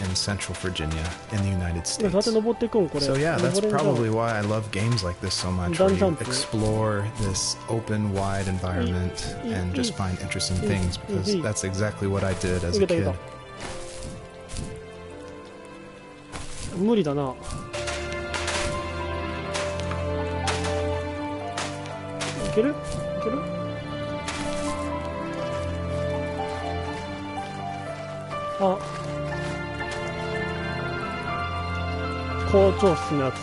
in Central Virginia in the United どうやって States. 登っていくんこれ。 So yeah, that's 登れんじゃん probably why I love games like this so much, where you explore this open, wide environment and just find interesting things, because that's exactly what I did as a kid. 無理だな。いける？いける？あ、校長室のやつ。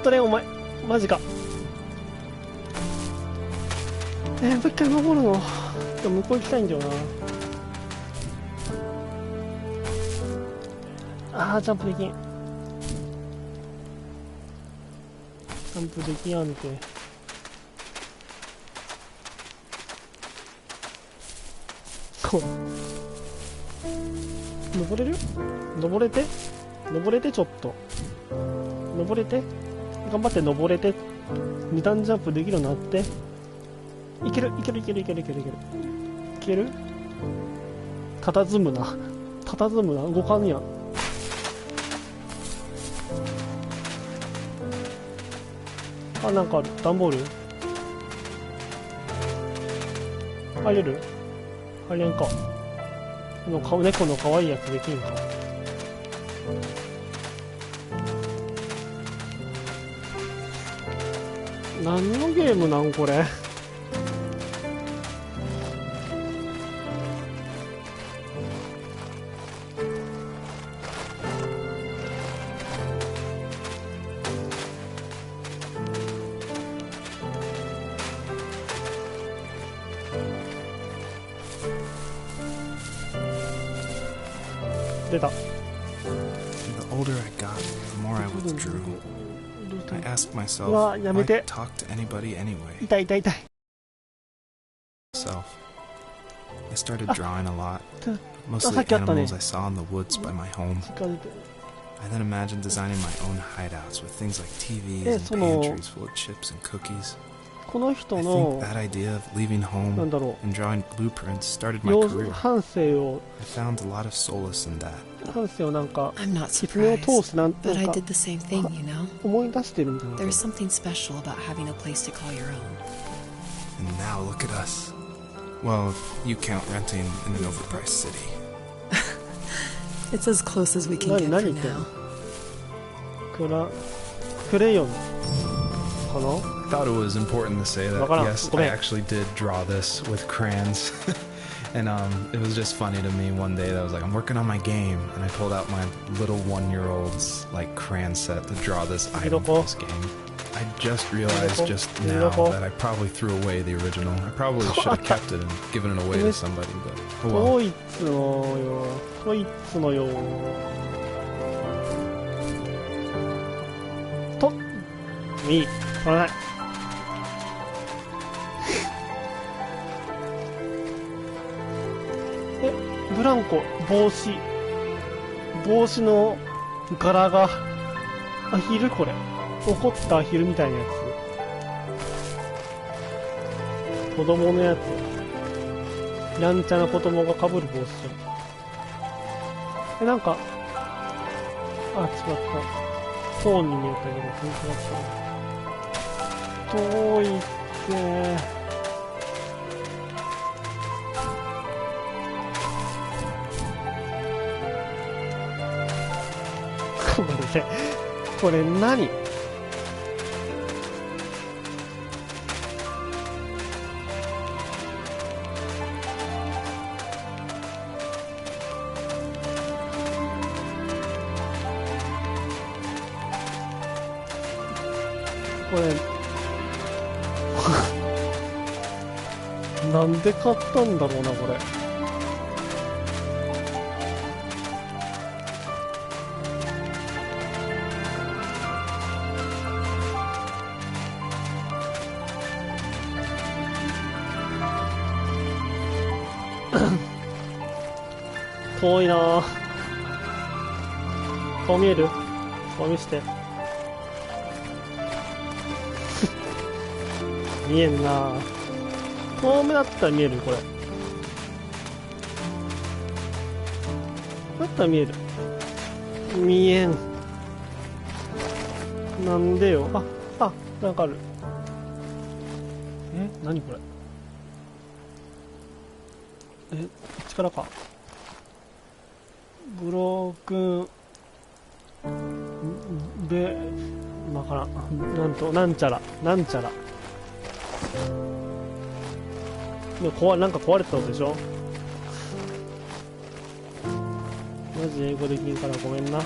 取れん、お前。マジか。もう一回登るの。でも向こう行きたいんだよな。ジャンプできん。ジャンプできやんて。こう。登れる？登れてちょっと。登れて。頑張って登れて。二段ジャンプできるようになって。いける。いける？佇むな。動かんやん。なんかある。段ボール入れる？入れんか。猫の可愛いやつできんか。何のゲームなんこれ。出た。 The older I got, the more I withdrew. I asked myself, why talk to anybody anyway? 痛い。I started drawing a lot, mostly animals I saw in the woods by my home. I then imagined designing my own hideouts with things like TVs and pantries full of chips and cookies. この人 I の think that idea of leaving home なんだろ and drawing blueprints started う my career. 半生を I found a lot of solace in that. 半生をなんか I'm not 狐を通 surprised, してなん but I か did the same thing, you know? 思い出してるみたいな。 There's something special about having a place to call your own. And now look at us. Well, you count renting in an overpriced city. It's as close as we can get for now. クレヨンかな。 I thought it was important to say that, yes, I actually did draw this with crayons. And it was just funny to me one day that I was like, I'm working on my game, and I pulled out my little 1-year-old's like crayon set to draw this item for this game. I just realized just now that I probably threw away the original. I probably should have kept it and given it away to somebody, but oh well. ドイツのよ。と、いい、取らない。ブランコ、帽子の柄がアヒル、これ怒ったアヒルみたいなやつ、子供のやつ、やんちゃな子供がかぶる帽子じゃん。なんか違った、コーンに見えたけど全然違った。遠いってこれ何？これなんで買ったんだろうなこれ。遠いなぁ。顔見える？顔見して。見えんなぁ。遠目だったら見えるこれ。だったら見える。見えん。なんでよ。なんかある。何これ。こっちからか。ブロークンわからん。なんちゃらなんか壊れてたことでしょ。マジ英語できんからごめんな。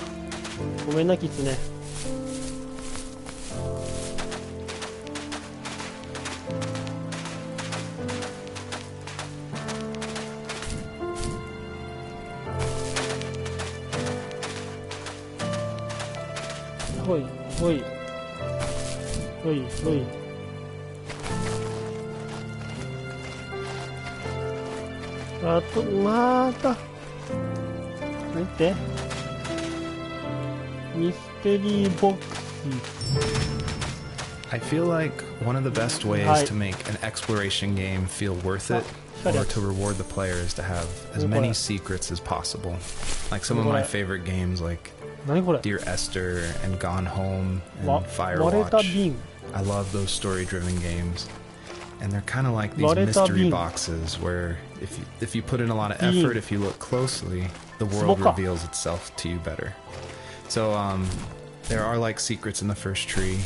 ごめんなキツネ。ほいほいほいほい。あとまた何ってミステリーボックス。 I feel like one of the best ways to make an exploration game feel worth it or to reward the player is to have as many secrets as possible. Like some of my favorite games like Dear Esther and Gone Home and Firewatch. I love those story-driven games. And they're kind of like these mystery boxes where if you put in a lot of effort, if you look closely, the world reveals itself to you better. So there are like secrets in the first tree.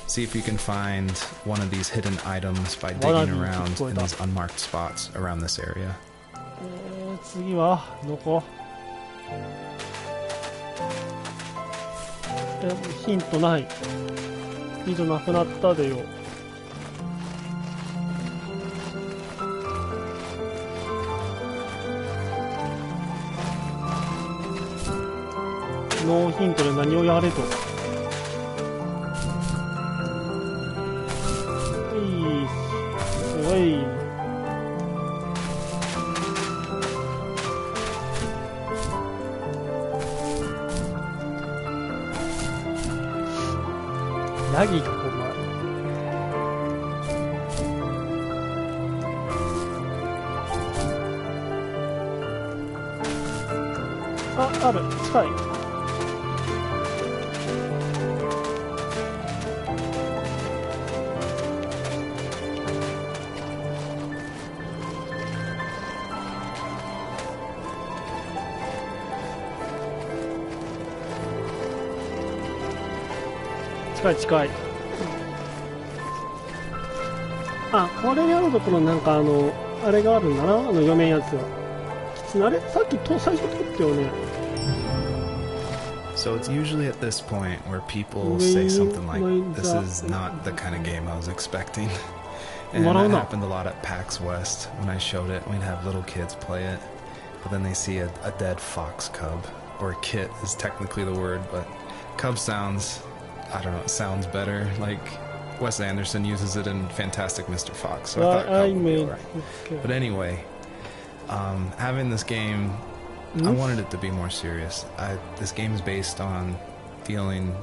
See if you can find one of these hidden items by digging around in these unmarked spots around this area. 次はどこ？ヒントない。ヒントなくなったでよ。ノーヒントで何をやれと。すごい。ヤギかお前。ある。近い。近い。これやるところなんかあれがあるんだな、読めんやつは。キツネあれさっき最初撮ったよね。So it's usually at this point where people say something like, "This is not the kind of game I was expecting." And that happened a lot at PAX West when I showed it. We'd have little kids play it, but then they see a dead fox cub, or kit is technically the word, but cub sounds, I don't know, it sounds better. Like Wes Anderson uses it in Fantastic Mr. Fox, so I thought cub would be alright. But anyway, having this game, I wanted it to be more serious. This game is based on dealing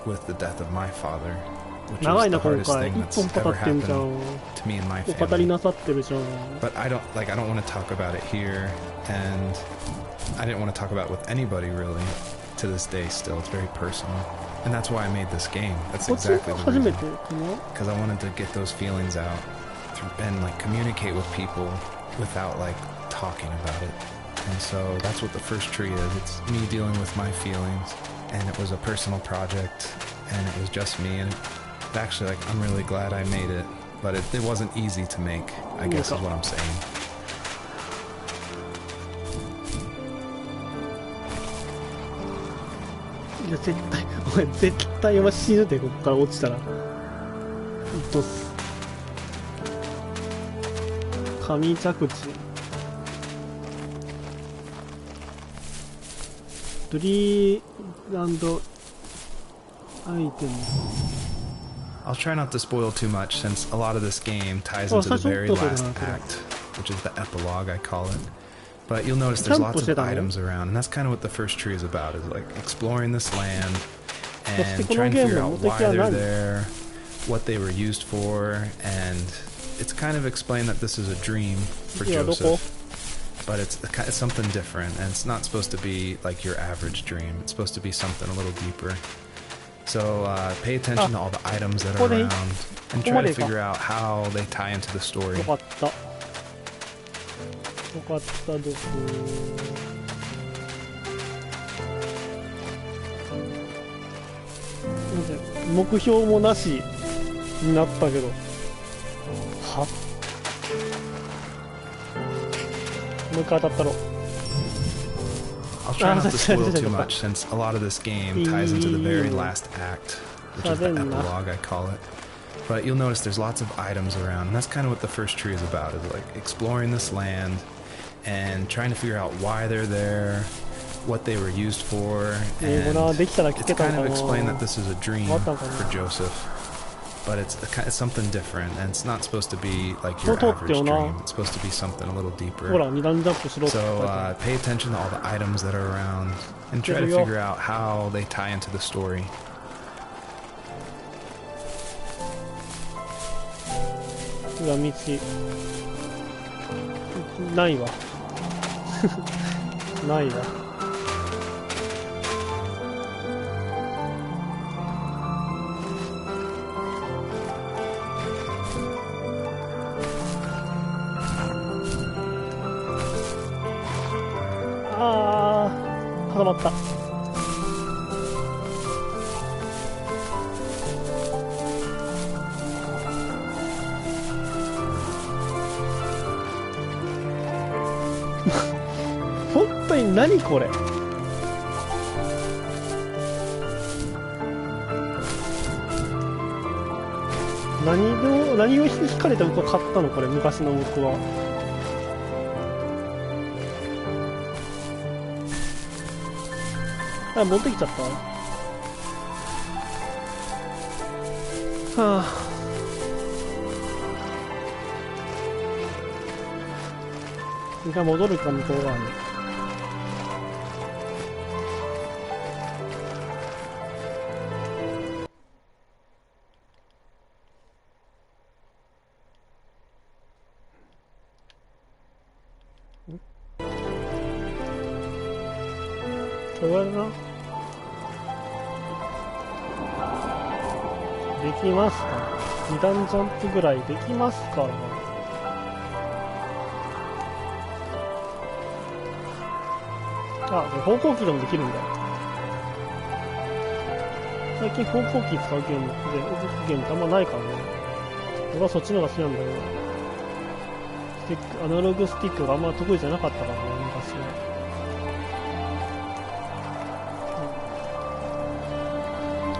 with the death of my father, which was the hardest thing that's ever happened to me and my family. But I don't want to talk about it here, and I didn't want to talk about it with anybody really. To this day, still, it's very personal, and that's why I made this game. That's exactly the reason. Because I wanted to get those feelings out and like communicate with people without like talking about it. And so that's what the first tree is. It's me dealing with my feelings, and it was a personal project, and it was just me, and actually, like, I'm really glad I made it, but it wasn't easy to make, I guess is what I'm saying. Yeah, 絶対お前死ぬで、ここから落ちたら。紙着地。トリーランドアイテム。I'll try not to spoil too much since a lot of this game ties into the very last act, which is the epilogue, I call it. But you'll notice there's lots of items around, and that's kind of what the first tree is about, is like exploring this land and trying to figure out why they're there, what they were used for, and it's kind of explained that this is a dream for Joseph. But it's something different, and it's not supposed to be like your average dream. It's supposed to be something a little deeper. So pay attention to all the items that are around, and try to figure out how they tie into the story. よかった。よかった、どこ。目標もなしになったけど。はもう一回当たったろ。I'll try not to spoil too much, since a lot of this game ties into the very last act, which is the epilogue, I call it. But you'll notice there's lots of items around, and that's kind of what the first tree is about, is like exploring this land and trying to figure out why they're there, what they were used for, and it's kind of explained that this is a dream for Joseph. But it's something different, and it's not supposed to be like your average dream. It's supposed to be something a little deeper. So pay attention to all the items that are around, and try to figure out how they tie into the story. 裏道ないわないわ。固まった。本当に何これ。何を引かれて僕は買ったのこれ、昔の僕は。あ、持ってきちゃった。はあ。一回戻るか向こう側に。これな。できますか。2段ジャンプぐらいできますか。あ、方向キーでもできるんだ。最近方向キー使うゲームってあんまないからね。俺はそっちの方が好きなんだけど。アナログスティックがあんま得意じゃなかったからね、昔は。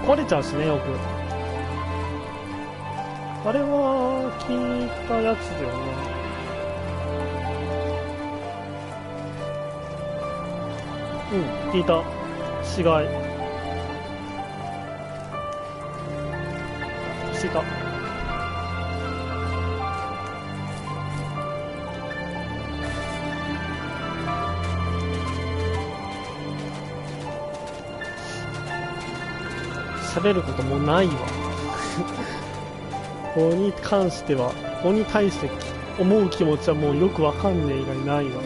壊れちゃうしね、よく。あれは聞いたやつだよね。うん、聞いた。死骸。してた。喋ることもないわここに関しては、ここに対して思う気持ちはもうよくわかんねえ以外ないわ。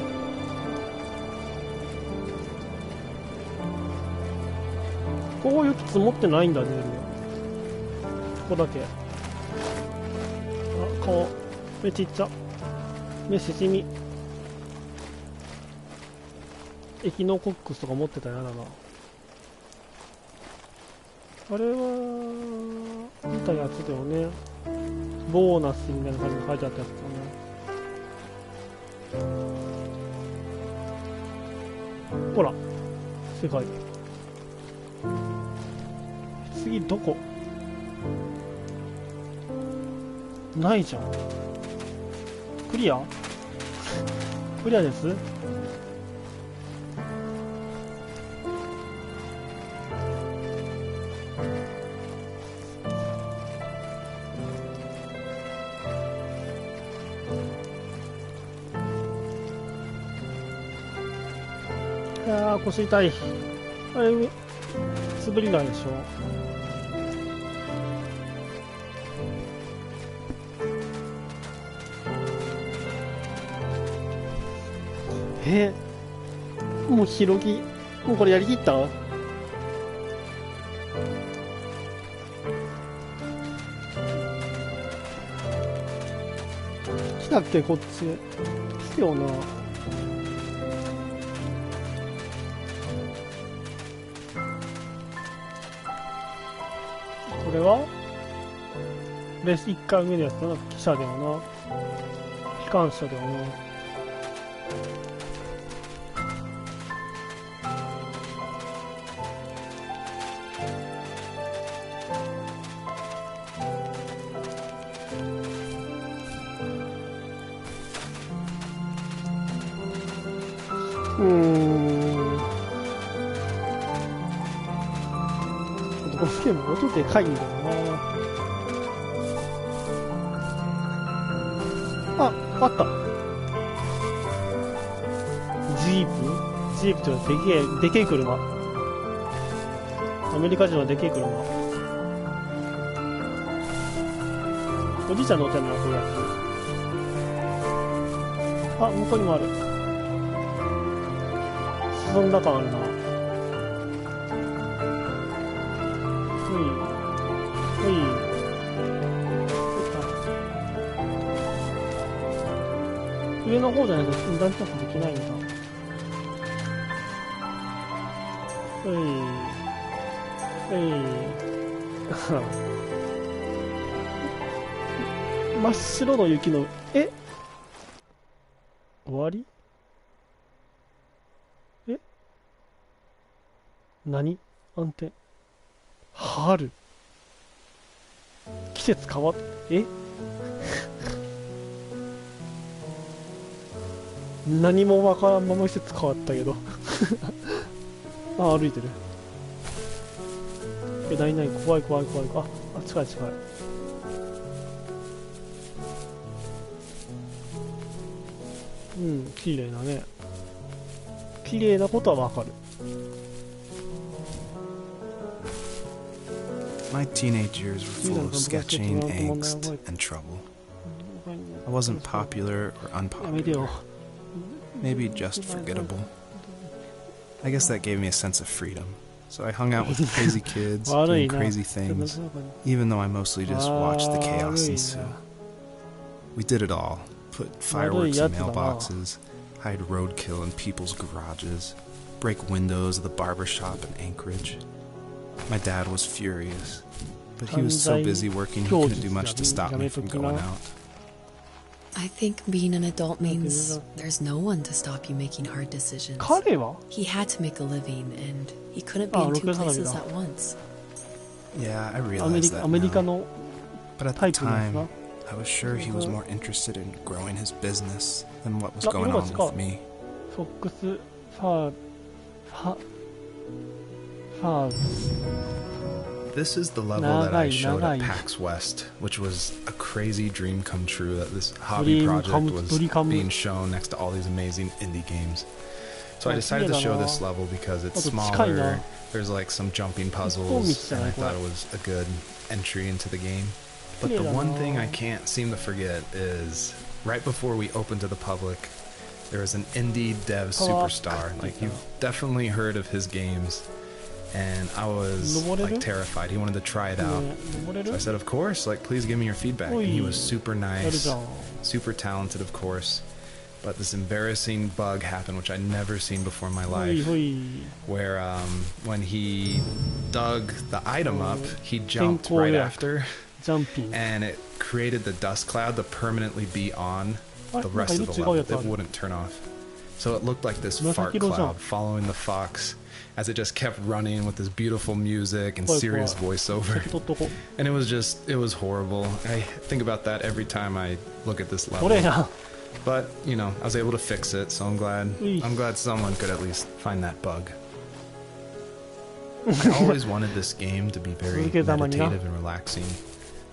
こう雪積もってないんだね。ここだけ。あ、顔目ちっちゃ。目しじみ。エキノコックスとか持ってたらやだな。あれは見たやつだよね。ボーナスみたいな感じで書いてあったやつだね。ほら、世界。次どこ？ないじゃん。クリア？クリアです？いやー、腰痛い。あれ、滑り台でしょ。もう広木、もうこれやりきった？来たっけ、こっち。来てよな。これはレース1回目のやつだな。汽車だよな。機関車だよな。このゲーム音でかいんだよな。あった。ジープというでけえ車。アメリカ人はでけえ車。おじいちゃん乗ってんな、これ。あ、向こうにもある。進んだ感あるな。上の方じゃないと二段ジャンプできないんだ。真っ白の雪の、終わり？何？安定。春。季節変わっ、何もわからんまま季節変わったけど。あ、歩いてる。ない怖い。あ、近い。綺麗だね。綺麗なことはわかる。My teenage years were full of sketching, angst, and trouble. I wasn't popular or unpopular. Maybe just forgettable. I guess that gave me a sense of freedom. So I hung out with crazy kids, doing crazy things, even though I mostly just watched the chaos ensue. We did it all. Put fireworks in mailboxes, hide roadkill in people's garages, break windows of the barber shop in Anchorage. My dad was furious, but he was so busy working he couldn't do much to stop me from going out. I think being an adult means there's no one to stop you making hard decisions. He had to make a living, and he couldn't be in two places at once. Yeah, I realized that now. But at the time, I was sure he was more interested in growing his business than what was going on with me. This is the level that I showed at PAX West, which was a crazy dream come true that this hobby project was being shown next to all these amazing indie games. So I decided to show this level because it's smaller, there's like some jumping puzzles, and I thought it was a good entry into the game. But the one thing I can't seem to forget is, right before we opened to the public, there was an indie dev superstar. Like, you've definitely heard of his games. And I was like terrified. He wanted to try it out. So I said, of course, like, please give me your feedback. And he was super nice, super talented, of course. But this embarrassing bug happened, which I'd never seen before in my life, where when he dug the item up, he jumped right after, and it created the dust cloud to permanently be on the rest of the level. It wouldn't turn off. So it looked like this fart cloud following the fox, as it just kept running with this beautiful music and serious voiceover. And it was horrible. I think about that every time I look at this level. But, you know, I was able to fix it, so I'm glad someone could at least find that bug. I always wanted this game to be very meditative and relaxing,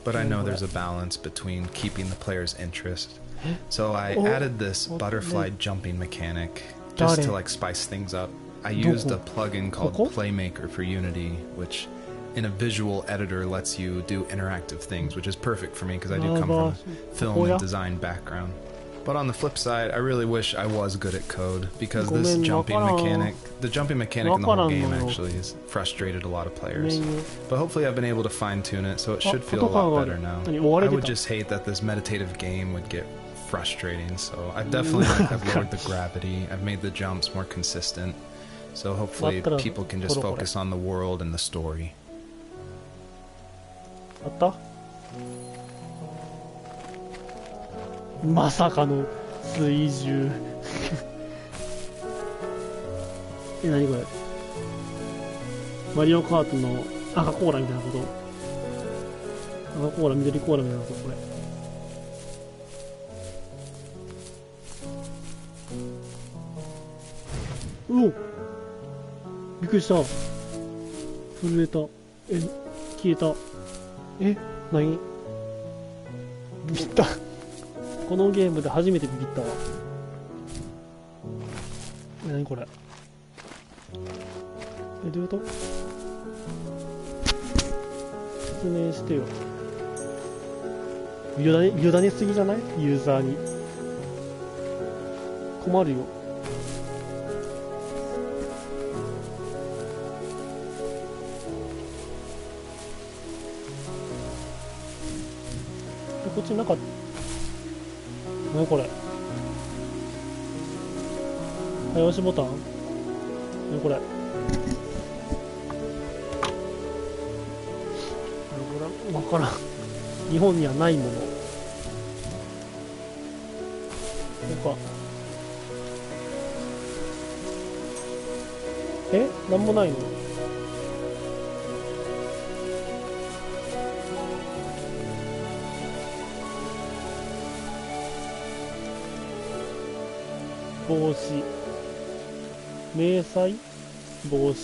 but I know there's a balance between keeping the player's interest. So I added this butterfly jumping mechanic just to like spice things up. I used a plugin called Playmaker for Unity, which in a visual editor lets you do interactive things, which is perfect for me because I do come from a film and design background. But on the flip side, I really wish I was good at code, because this jumping mechanic, the jumping mechanic in the whole game actually has frustrated a lot of players. But hopefully I've been able to fine-tune it, so it should feel a lot better now. I would just hate that this meditative game would get frustrating, so I've definitely I've lowered the gravity, I've made the jumps more consistent, so hopefully people can just focus on the world and the story. あったまさかの追従何これマリオカートの赤コーラみたいなこと赤コーラ緑コーラみたいなことこれうおびっくりした震えた消えた何ビビったこのゲームで初めてビビったわ何これどういうこと説明してよ委ねすぎじゃないユーザーに困るよこっちなかった何これ早押しボタン何これわからん日本にはないものなんかなんもないの帽子迷彩帽子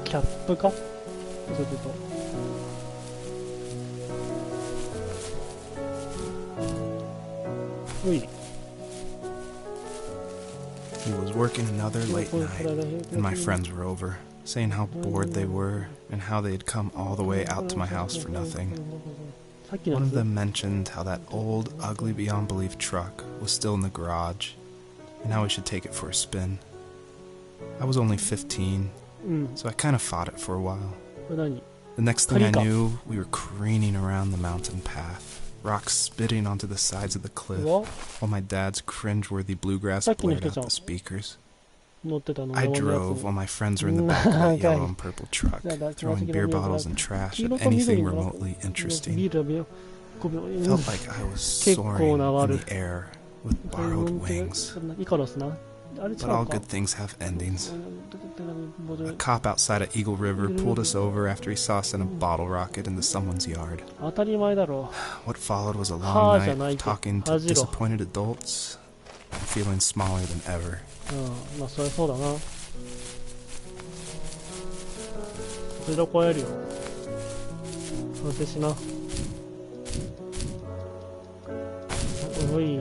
キャップかちょっとおい He was working another late night, and my friends were over, saying how bored they were, and how they had come all the way out to my house for nothing. One of them mentioned how that old, ugly beyond belief truck was still in the garage, and how we should take it for a spin. I was only 15, so I kind of fought it for a while. The next thing I knew, we were careening around the mountain path, rocks spitting onto the sides of the cliff, while my dad's cringeworthy bluegrass blared out the speakers. I drove while my friends were in the back of that yellow and purple truck, throwing beer bottles and trash at anything remotely interesting. It felt like I was soaring in the air with borrowed wings. But all good things have endings. A cop outside of Eagle River pulled us over after he saw us send a bottle rocket into someone's yard. What followed was a long night talking to disappointed adults and feeling smaller than ever. まあそりゃそうだなそれで超えるよ反省しなおい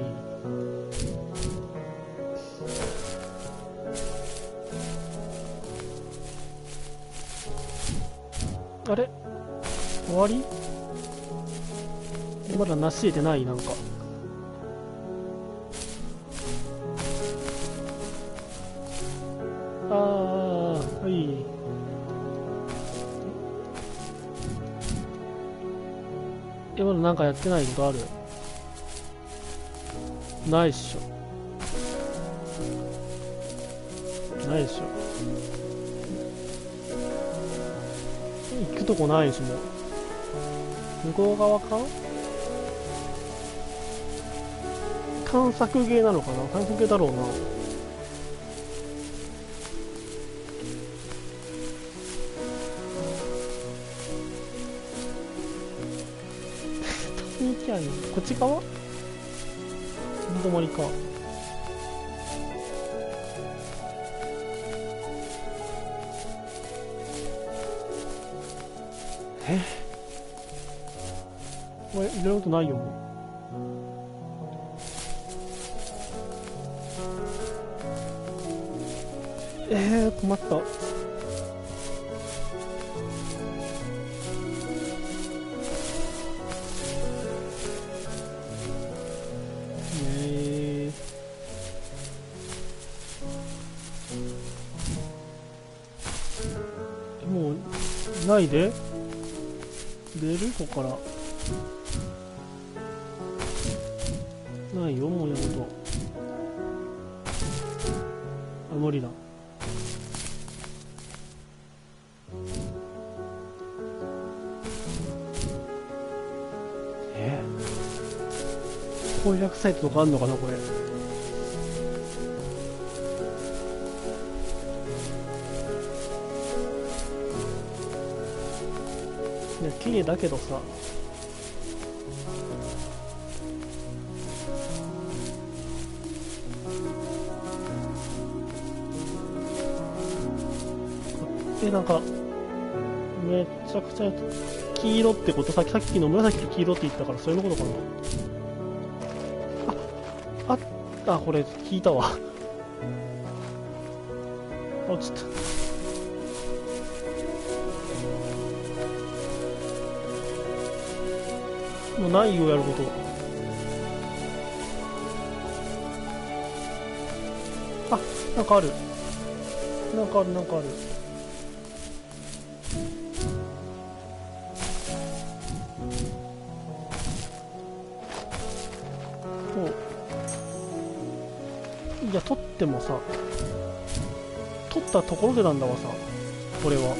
あれ終わりまだ成し得てないなんかはいまだなんかやってないことあるないっしょないっしょ行くとこないしも向こう側か探索ゲーなのかな探索ゲーだろうなこっち側止まりかこれいろいろとないよ困った。もうないで出るここからないよ、もうやると。あ、無理だ。攻略サイトとかあんのかなこれ。いや綺麗だけどさ、なんかめちゃくちゃ黄色ってこと、さっきの紫と黄色って言ったから、それのことかな。あ、これ聞いたわ。落ちた。もうないよ、やること。あ、なんかある。なんかある。いや、取ってもさ、取ったところでなんだわさ、これは。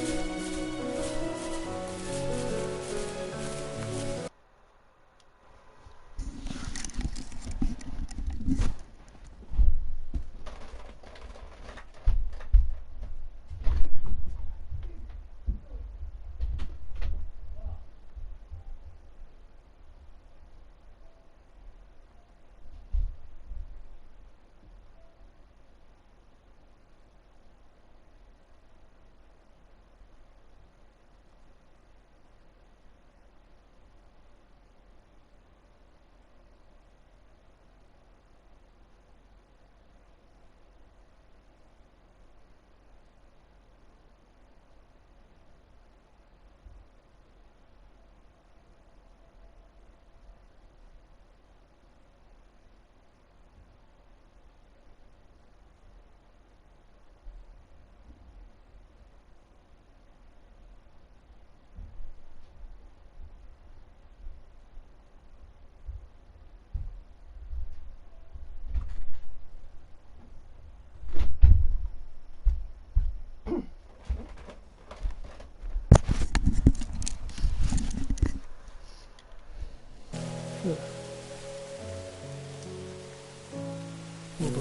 戻る。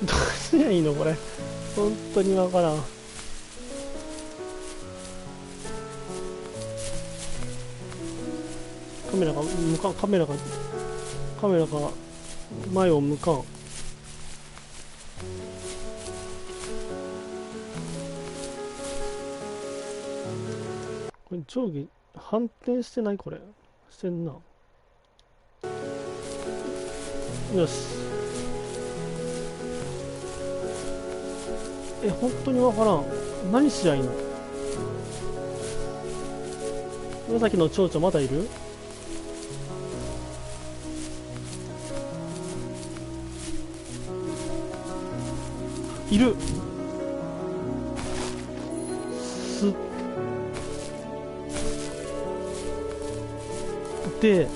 どうすりゃいいのこれ、本当にわからん。カメラが前を向かん。これ上下反転してない？これしてんな。よし。本当にわからん。何しりゃいいの？紫の蝶々まだいる？いる。で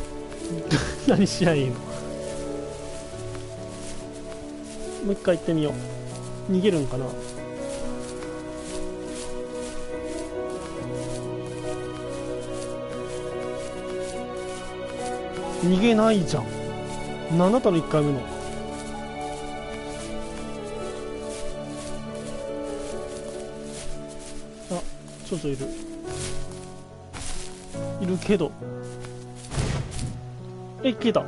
何しりゃいいの？もう一回行ってみよう。逃げるんかな？逃げないじゃん。何だったの1回目の。あ、ちょっといるけど、消えた。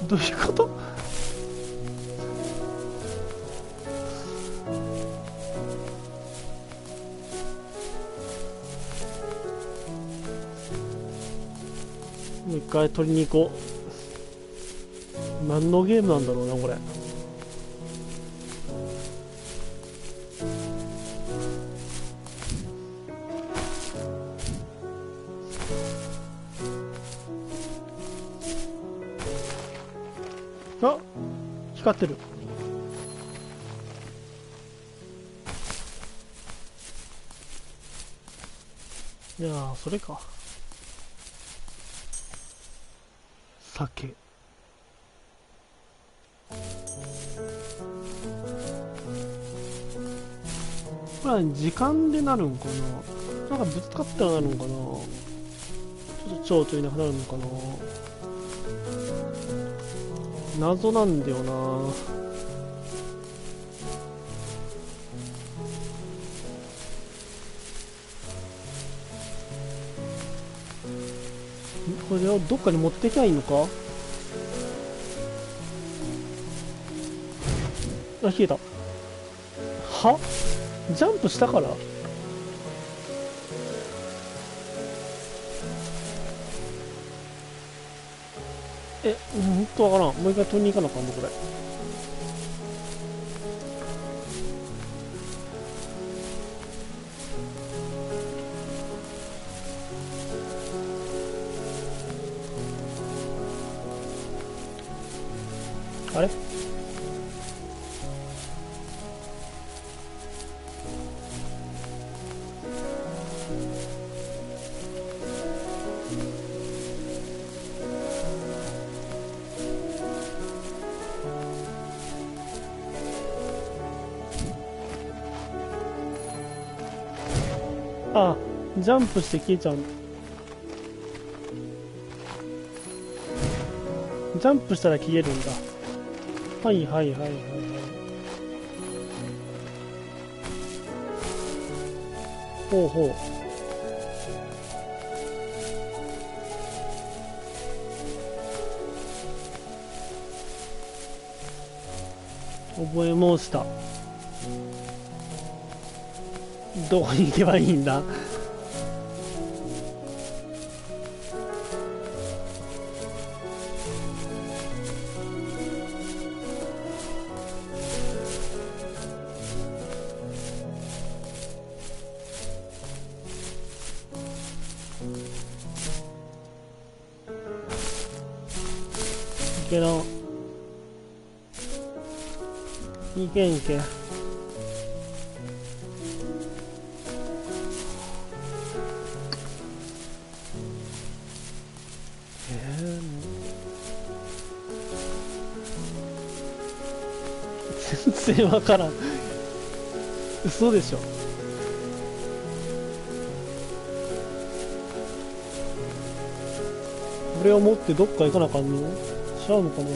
どういうこと？もう一回取りに行こう。何のゲームなんだろうなこれ。あ、光ってる。いやー、それか。酒。これは時間でなるんかな。なんかぶつかったらなるんかな。ちょっと蝶々いなくなるのかな。謎なんだよな。これをどっかに持ってきゃいいのか。あ、消えた。は、ジャンプしたから。ほんとわからん。もう一回取りに行かなあかんのこれ。あれ、あ、ジャンプして消えちゃう。ジャンプしたら消えるんだ。はいはいはいはいはい。ほうほう。覚え申した。どこに行けばいいんだ。いけろ。いけんけ。全然わからん。嘘でしょ。これを持ってどっか行かなあかんの？ちゃうのかな。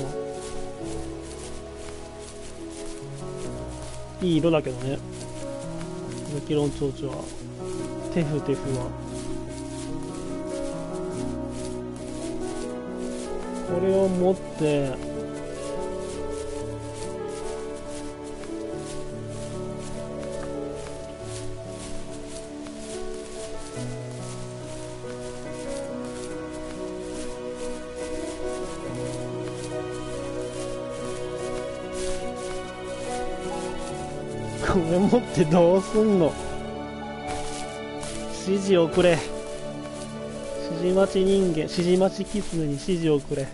いい色だけどね。ザキロンチョウチョは。テフテフは。これを持って、これ持ってどうすんの。指示をくれ。指示待ち人間、指示待ちキツネに指示をくれ。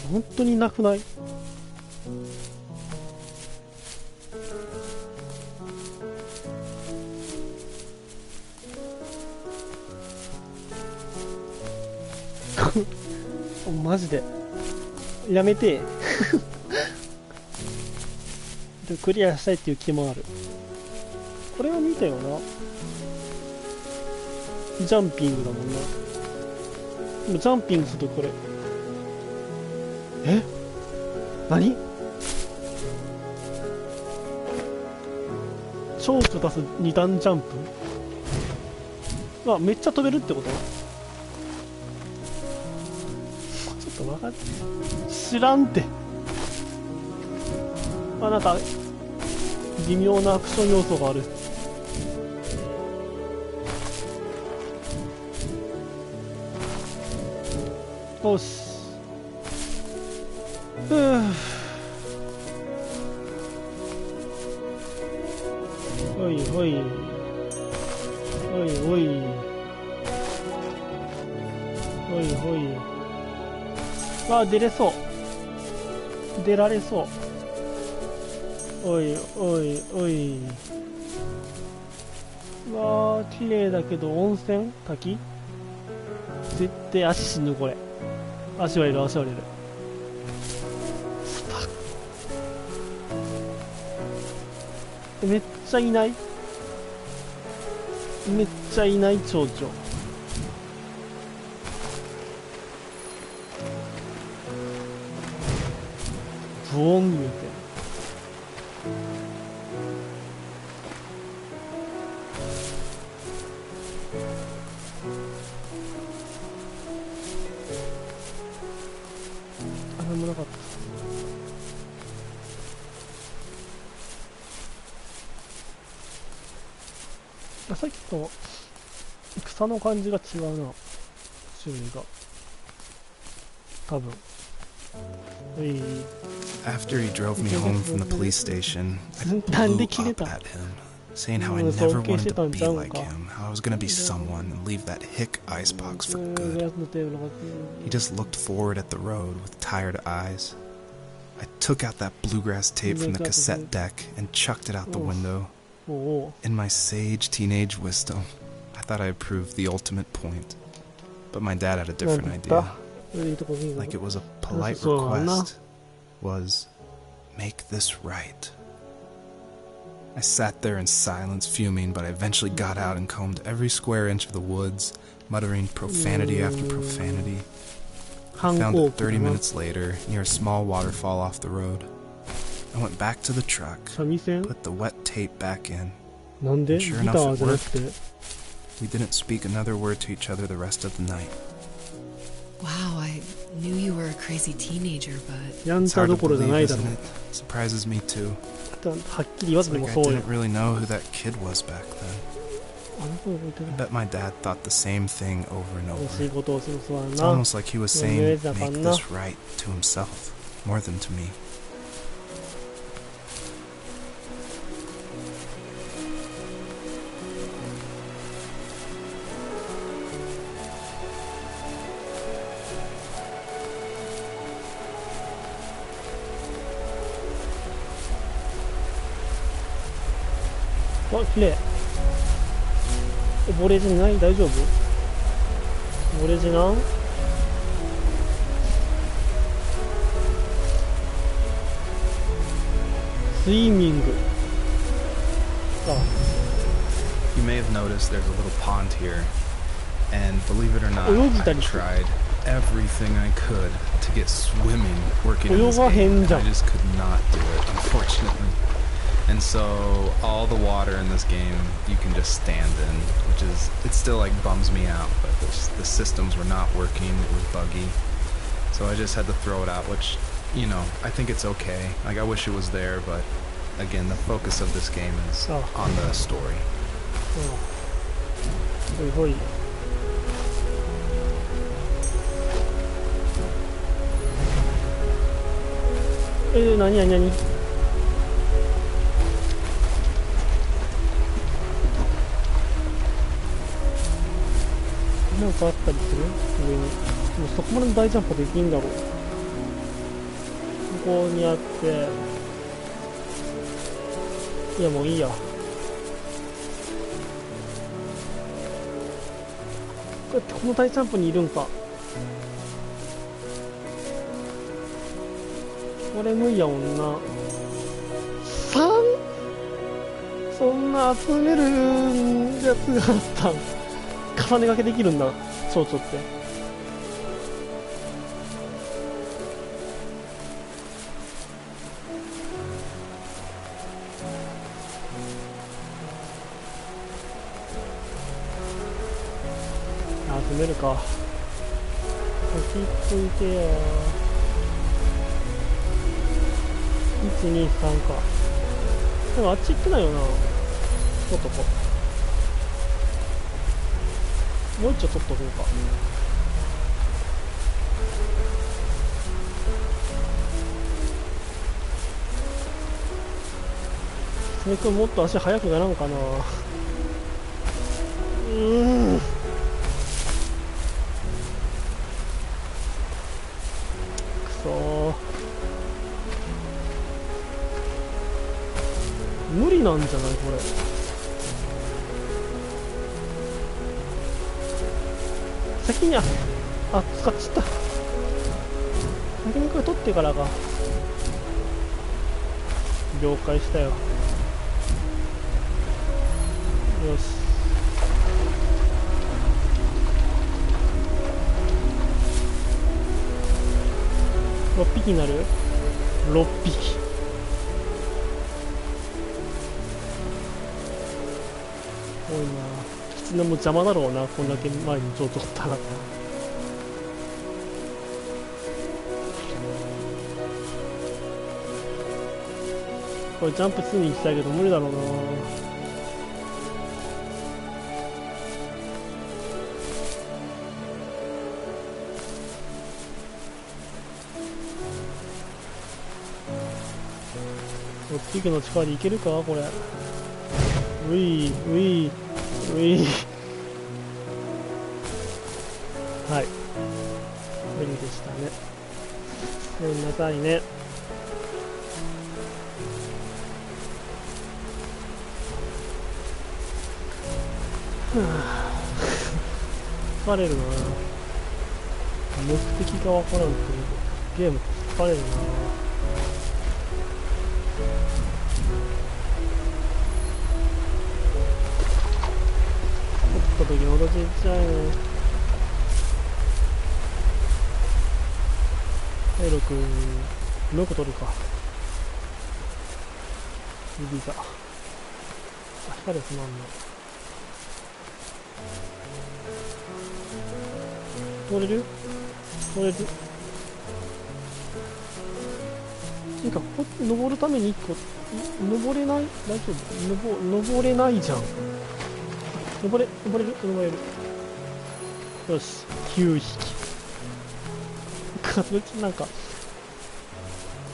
本当になくない？マジでやめてでクリアしたいっていう気もある。これは見たよな。ジャンピングだもんな。でもジャンピングするとこれ何？蝶々足す2段ジャンプ？めっちゃ飛べるってこと？ちょっと分かって、知らんって。なんか微妙なアクション要素がある。よし。ふぅ。おいおい。おいおい。おいおい。あ、出れそう。出られそう。おいおいおい。わー、綺麗だけど温泉滝絶対足死ぬこれ。足割れる足割れる。めっちゃいない？めっちゃいない蝶々。ブオン言うて。あ、なんもなかった。さっきと草の感じが違うな、種類が多分。After he drove me home from the police station, I blew up at him, saying how I never wanted to be like him, how I was gonna be someone and leave that hick icebox for good. He just looked forward at the road with tired eyes. I took out that bluegrass tape from the cassette deck and chucked it out the window. In my sage teenage wisdom, I thought I proved the ultimate point. But my dad had a different idea. Like it was a polite request. Was, make this right. I sat there in silence, fuming, but I eventually got out and combed every square inch of the woods, muttering profanity after profanity. I found it 30 minutes later, near a small waterfall off the road. I went back to the truck, put the wet tape back in, and sure enough it worked. We didn't speak another word to each other the rest of the night. Wow, I knew you were a crazy teenager, but... It's hard to believe, isn't it? Surprises me too. It's like I didn't really know who that kid was back then. I bet my dad thought the same thing over and over. It's almost like he was saying, make this right to himself, more than to me. Oh, 綺麗。ボレージない？大丈夫？ボレージなん？スイミング。You may have noticed there's a little pond here, and believe it or not, I tried everything I could to get swimming working in this game, and I just could not do it, unfortunately. And so all the water in this game you can just stand in, which is, it still like bums me out, but the systems were not working, it was buggy. So I just had to throw it out, which, you know, I think it's okay. Like I wish it was there, but again, the focus of this game is on the story. Nani? なんかあったりする？上に。でもそこまでの大ジャンプできんだろう。ここにあって。いやもういいや。こうやってこの大ジャンプにいるんか。これ無理やもんな。3？ そんな集めるやつがあったん。重ね掛けできるんだ、蝶々って。集めるか。先っといてや。1、2、3か。でもあっち行ってないよな。ちょっとこう。もう一丁取っとこうか。めくんもっと足速くならんかな。くそー、無理なんじゃないこれ。先に使っちゃった。先にこれ取ってからか。了解したよ。よし、6匹になる。6匹。多いな。キツネも邪魔だろうな、こんだけ前にちょっと取ったら。これジャンプしに行きたいけど無理だろうな。6匹の力でいけるかこれ。うい、うい、うい。はい、無理でしたね。ごめんなさいね。疲れるな。目的がわからんけどゲーム疲れるな。取った時に落ちちゃうよ。ハイロ君もう一個取るか。指が光るつまんない。取れる？取れる？ていうか、登るために1個、登れない？大丈夫？登れないじゃん。登れる？登れる。よし、9匹。なんか、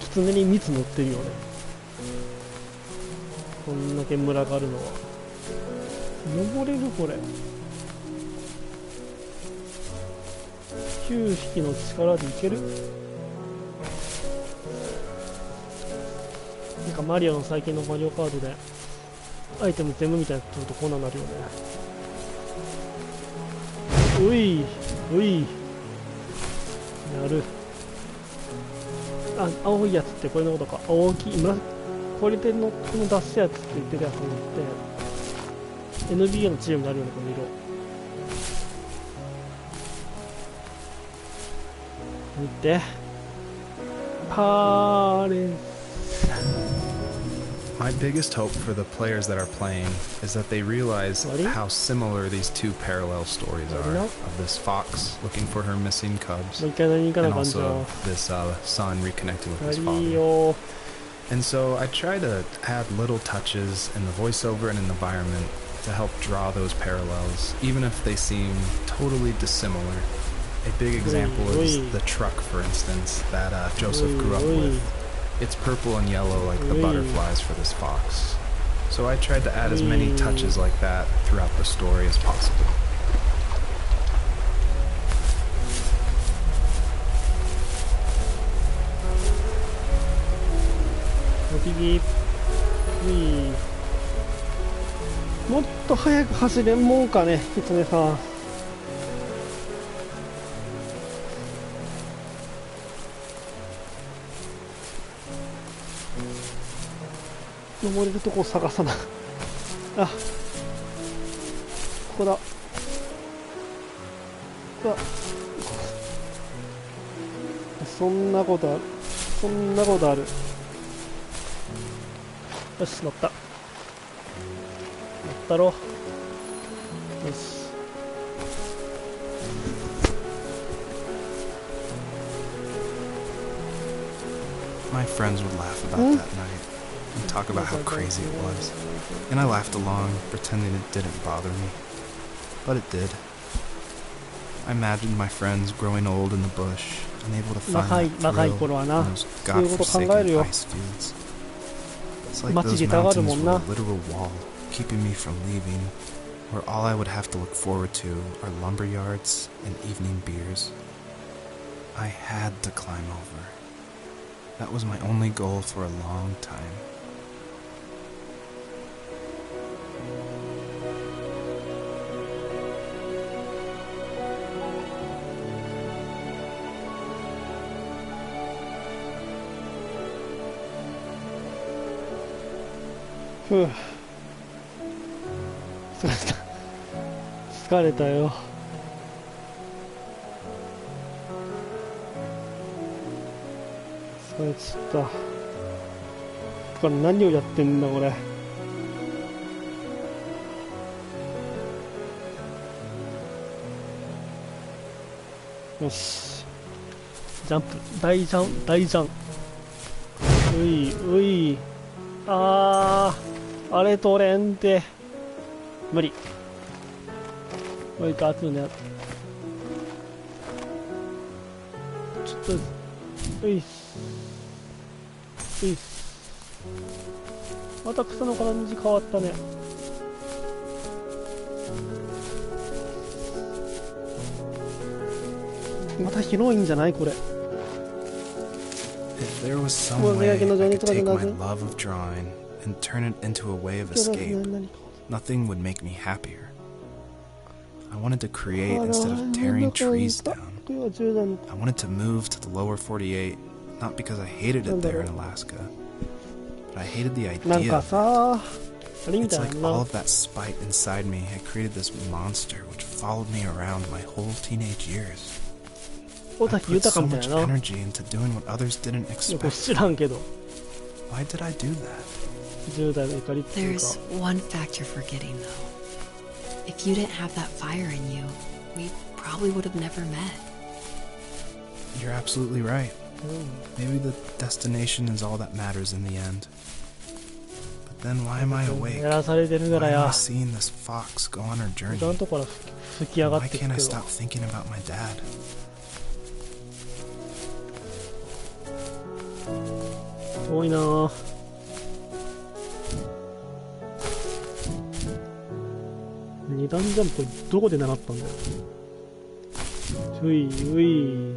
キツネに蜜乗ってるよね。こんだけ群がるのは。登れる？これ。9匹の力でいける？なんかマリオの最近のマリオカードでアイテム全部みたいなのとこんなんなるよね。ういういやる。青いやつってこれのことか。青き今これでのこの出すやつって言ってるやつによって NBA のチームになるよね、この色。見て、パーレン。 My biggest hope for the players that are playing is that they realize how similar these two parallel stories are, of this fox looking for her missing cubs and also this son reconnecting with his father. And so I try to add little touches in the voiceover and in the environment to help draw those parallels, even if they seem totally dissimilar. A big example is the truck, for instance, that Joseph grew up with. It's purple and yellow like the butterflies for this fox. So I tried to add as many touches like that throughout the story as possible. Okay. もっと早く走れんもんかね、キツネさん。登れるとこを探さな。あ、ここだ。そんなことある。そんなことある。よし、乗った。乗ったろ。よし。My friends would laugh about that night.And talk about how crazy it was. And I laughed along, pretending it didn't bother me. But it did. I imagined my friends growing old in the bush, unable to find that thrill in those godforsaken ice fields. It's like those mountains were a literal wall, keeping me from leaving, where all I would have to look forward to are lumber yards and evening beers. I had to climb over. That was my only goal for a long time. Phew. 疲れたよ。疲れちゃった。だから何をやってんだこれ。よし。ジャンプ、大ジャン、大ジャン。ういうい。あれ取れんて。無理。無理か、熱いね。ちょっと、ういっす。ういっす。また草の感じ変わったね。また広いんじゃないこれ。If there was some way I could take my love of drawing and turn it into a way of escape, nothing would make me happier. I wanted to create instead of tearing trees down. I wanted to move to the lower 48, not because I hated it there in Alaska, but I hated the idea of it. It's like all of that spite inside me had created this monster which followed me around my whole teenage years. I put so much energy into doing what others didn't expect. Why did I do that? There's one fact you're forgetting, though. If you didn't have that fire in you, we probably would have never met. You're absolutely right. Maybe the destination is all that matters in the end. But then why am I awake? Why am I seeing this fox go on her journey? Why can't I stop thinking about my dad? Two段ジャンプどこで習ったんだよ。ういうい。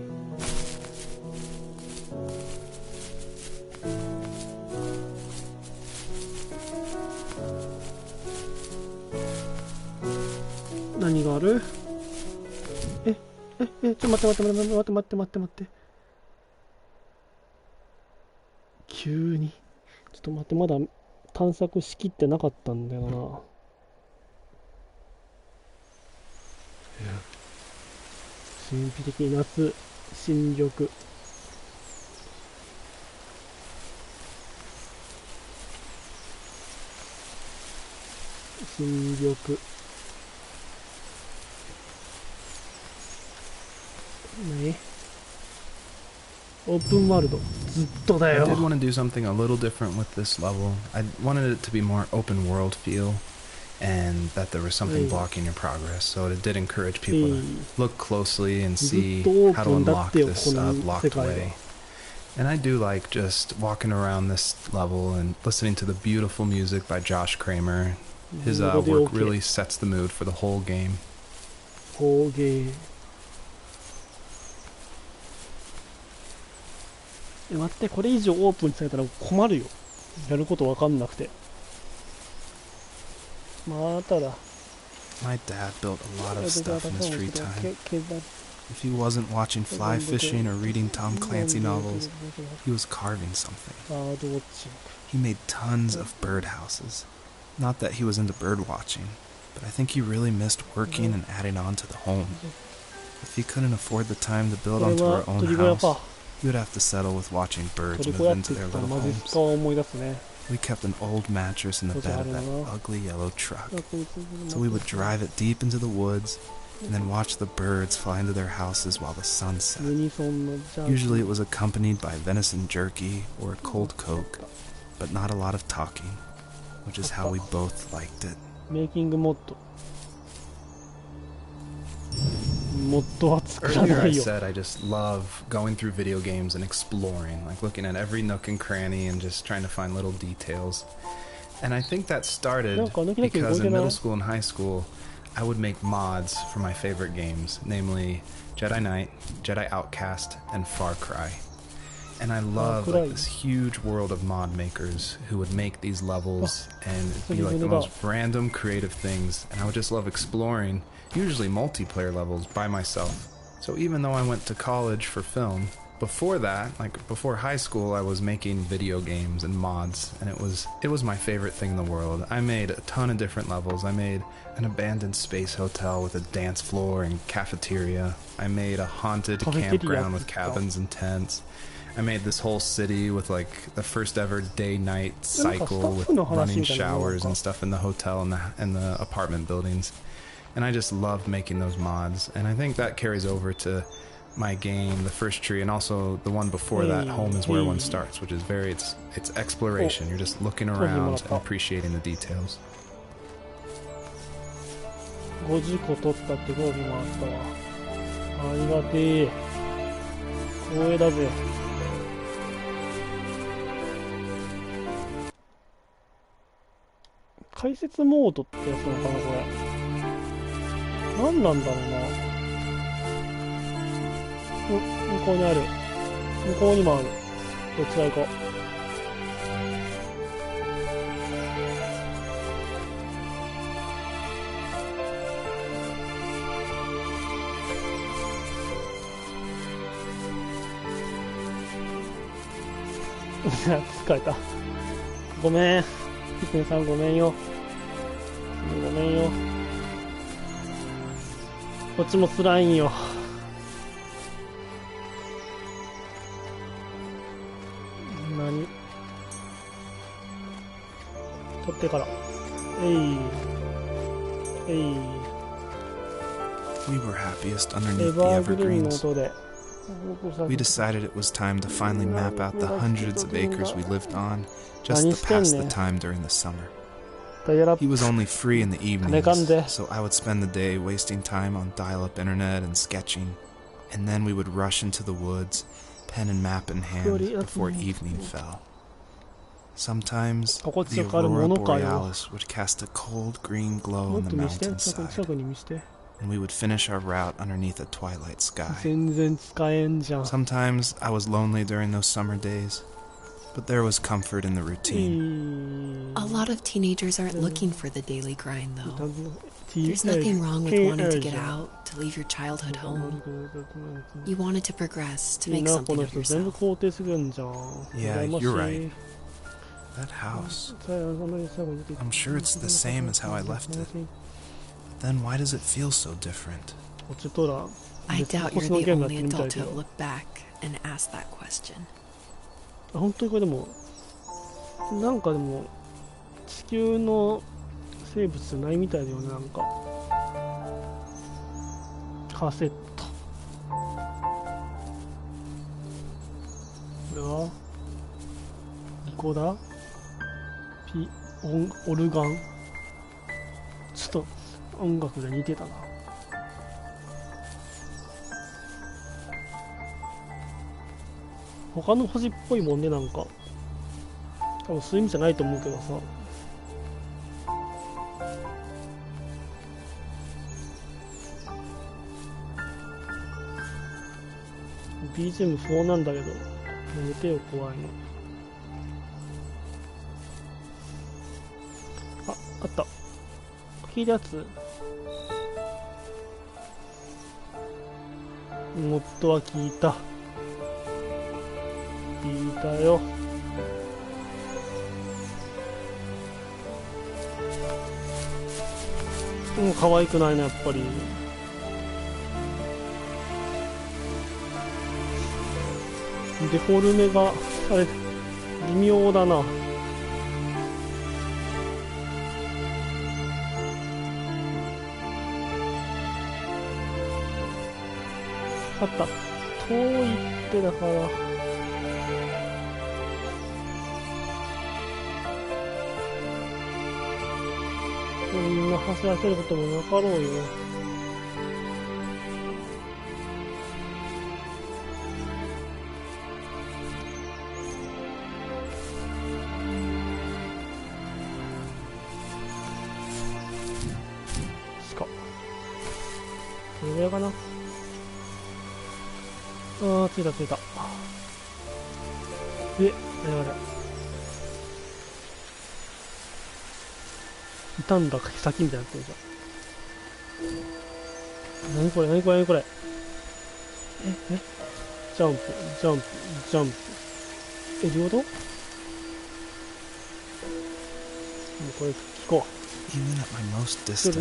何がある？ちょっと待って。急に。ちょっと待って、まだ探索しきってなかったんだよな。神秘的夏新緑。新緑。何？オープンワールド。ずっとだよ。I did want to do something a little different with this level. I wanted it to be more open world feel, and that there was something blocking your progress. So it did encourage people to look closely and see how to unlock this blocked way. And I do like just walking around this level and listening to the beautiful music by Josh Kramer. His work really sets the mood for the whole game. Whole game. 待って、これ以上オープンされたら困るよ。やることわかんなくて。まただ。My dad built a lot of stuff in his free time. If he wasn't watching fly fishing or reading Tom Clancy novels, he was carving something. He made tons of birdhouses. Not that he was into bird watching, but I think he really missed working and adding on to the home. If he couldn't afford the time to build onto our own house, he would have to settle with watching birds move into their little homes. We kept an old mattress in the bed of that ugly yellow truck, so we would drive it deep into the woods and then watch the birds fly into their houses while the sun set. Usually it was accompanied by venison jerky or a cold Coke, but not a lot of talking, which is how we both liked it. Making mod. Earlier I said I just love going through video games and exploring, like looking at every nook and cranny and just trying to find little details. And I think that started because in middle school and high school, I would make mods for my favorite games, namely Jedi Knight, Jedi Outcast, and Far Cry. And I love like this huge world of mod makers who would make these levels and it'd be like the most random creative things, and I would just love exploring, usually multiplayer levels by myself. So even though I went to college for film, before that, like before high school, I was making video games and mods, and it was my favorite thing in the world. I made a ton of different levels. I made an abandoned space hotel with a dance floor and cafeteria. I made a haunted campground with cabins and tents. I made this whole city with like the first ever day-night cycle with running showers and stuff in the hotel and the apartment buildings. And I just loved making those mods, and I think that carries over to my game, the first tree, and also the one before that, Home is Where One Starts, which is it's exploration. You're just looking around and appreciating the details. 50個取ったってゴールもあったわ。ありがてえ。光栄だぜ。解説モードってやつなのかな、これ。何なんだろうな。向こうにある。向こうにもある。どっちら行こう。疲れた。ごめん。キツネさんごめんよ。ごめんよ。こっちも辛いんよ。何？取ってから。We were happiest underneath the evergreens. We decided it was time to finally map out the hundreds of acres we lived on, just to pass the time during the summer. He was only free in the evenings, so I would spend the day wasting time on dial-up internet and sketching, and then we would rush into the woods, pen and map in hand, before evening fell. Sometimes the aurora borealis would cast a cold green glow on the mountainside, and we would finish our route underneath a twilight sky. Sometimes I was lonely during those summer days, but there was comfort in the routine. A lot of teenagers aren't looking for the daily grind, though. There's nothing wrong with wanting to get out, to leave your childhood home. You wanted to progress, to make something of yourself. Yeah, you're right. That house, I'm sure it's the same as how I left it. Then why does it feel so different? I doubt you're the only adult to have looked back and asked that question. 本当にこれでもなんかでも地球の生物じゃないみたいだよね。なんかカセット、これはリコーダー、オルガン、ちょっと音楽が似てたな。他の星っぽいもんね、なんか多分そういう意味じゃないと思うけどさ。BGM 不穏なんだけどやめてよ、怖いの。あった、聞いたやつ。モッドは聞いたよ。可愛くないな、やっぱり。デフォルメがあれ微妙だな。あった、遠いってだから。こんな走らせることもなかろうよ。れぐらいかな。あー、着いた着いた。あれ傷んだ先みたいになってるじゃん。何これ何これ何これ。ジャンプジャンプジャンプ。どういうこと？もうこれ聞こう。Even at my most distant,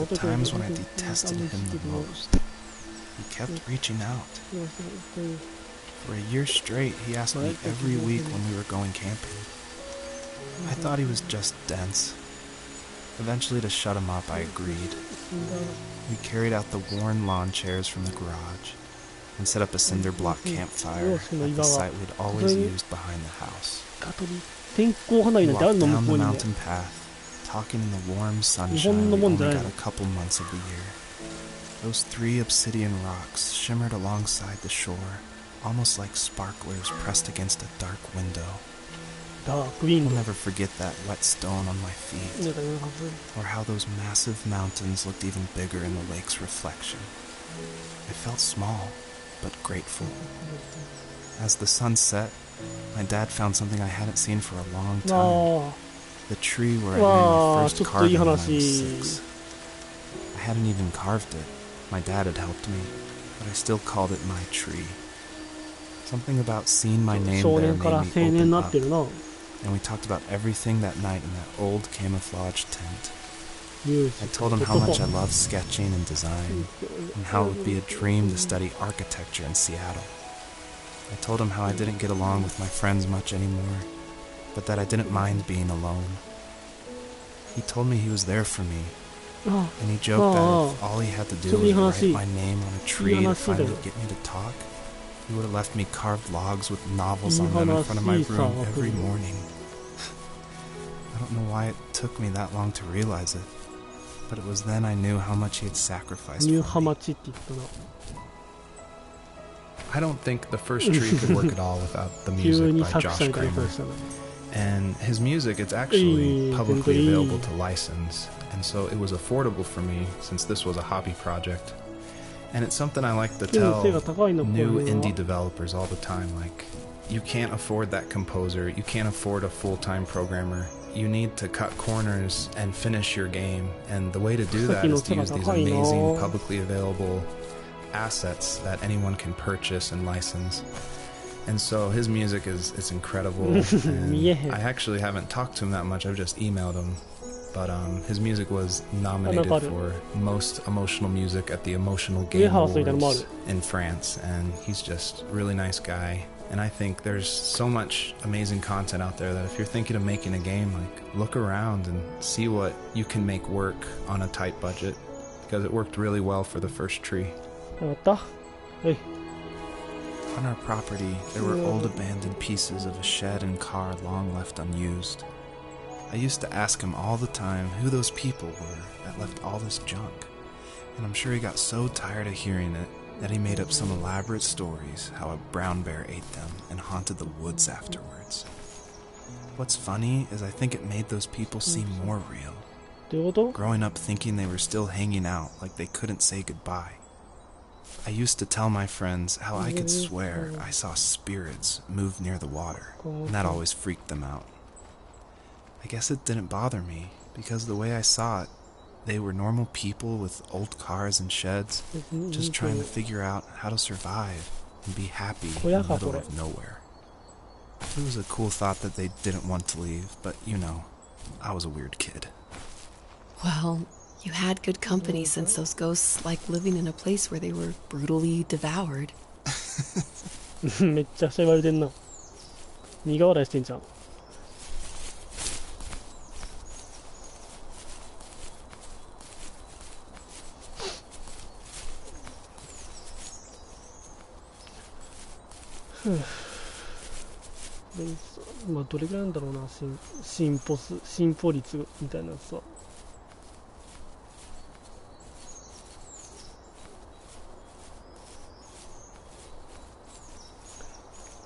the times when I detested him the most, he kept reaching out. For a year straight, he asked me every week when we were going camping. I thought he was just dense. Eventually, to shut him up, I agreed. We carried out the worn lawn chairs from the garage and set up a cinder block campfire at the site we'd always used behind the house. We walked down the mountain path, talking in the warm sunshine we only got a couple months of the year. Those 3 obsidian rocks shimmered alongside the shore, almost like sparklers pressed against a dark window. I'll never forget that wet stone on my feet, or how those massive mountains looked even bigger in the lake's reflection. I felt small, but grateful. As the sun set, my dad found something I hadn't seen for a long time. The tree where I made my first carving when I was 6. I hadn't even carved it. My dad had helped me, but I still called it my tree. Something about seeing my name there made me open up, and we talked about everything that night in that old camouflage tent. I told him how much I loved sketching and design, and how it would be a dream to study architecture in Seattle. I told him how I didn't get along with my friends much anymore, but that I didn't mind being alone. He told me he was there for me, and he joked that if all he had to do was write my name on a tree to finally get me to talk, he would have left me carved logs with novels on them in front of my room every morning. I don't know why it took me that long to realize it, but it was then I knew how much he had sacrificed for me. I don't think the first tree could work at all without the music by Josh Kramer. And his music, it's actually publicly available to license, and so it was affordable for me since this was a hobby project. And it's something I like to tell new indie developers all the time, like, you can't afford that composer, you can't afford a full-time programmer, you need to cut corners and finish your game, and the way to do that is to use these amazing publicly available assets that anyone can purchase and license. And so his music is incredible, and I actually haven't talked to him that much, I've just emailed him, but his music was nominated for Most Emotional Music at the Emotional Game Awards in France, and he's just a really nice guy. And I think there's so much amazing content out there that if you're thinking of making a game, like, look around and see what you can make work on a tight budget, because it worked really well for the first tree. On our property, there were old abandoned pieces of a shed and car long left unused. I used to ask him all the time who those people were that left all this junk, and I'm sure he got so tired of hearing it that he made up some elaborate stories how a brown bear ate them and haunted the woods afterwards. What's funny is I think it made those people seem more real. Growing up thinking they were still hanging out like they couldn't say goodbye. I used to tell my friends how I could swear I saw spirits move near the water, and that always freaked them out. I guess it didn't bother me, because the way I saw it, they were normal people with old cars and sheds, just trying to figure out how to survive and be happy in the middle of nowhere. It was a cool thought that they didn't want to leave, but you know, I was a weird kid. Well, you had good company since those ghosts like living in a place where they were brutally devoured. めっちゃくちゃ言われてんな。苦笑いしてんじゃん。まあどれぐらいなんだろうな、進歩率みたいなやつは。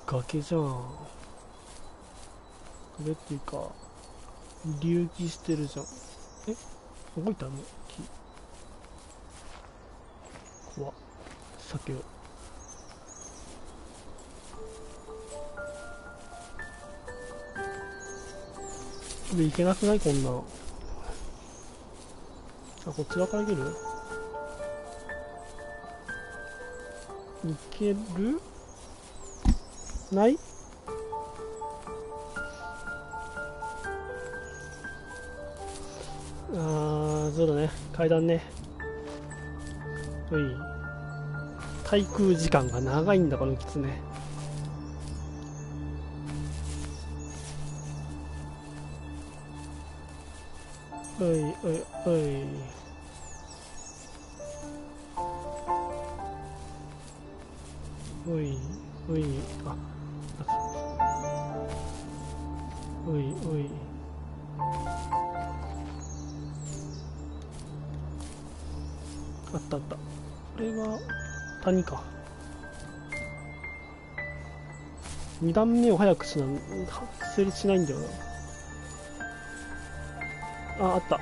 崖じゃん。崖っていうか隆起してるじゃん。動いたの？こは避けよう。で、行けなくない？こんなの。あ、こっち側から行ける？行ける？ない？そうだね。階段ね。おい。滞空時間が長いんだ、このキツネ。おいおいおい。おいおい。あ、おいおい。あったあった。これは谷か。2段目を早くしな成立しないんだよな。あ、あった。あ、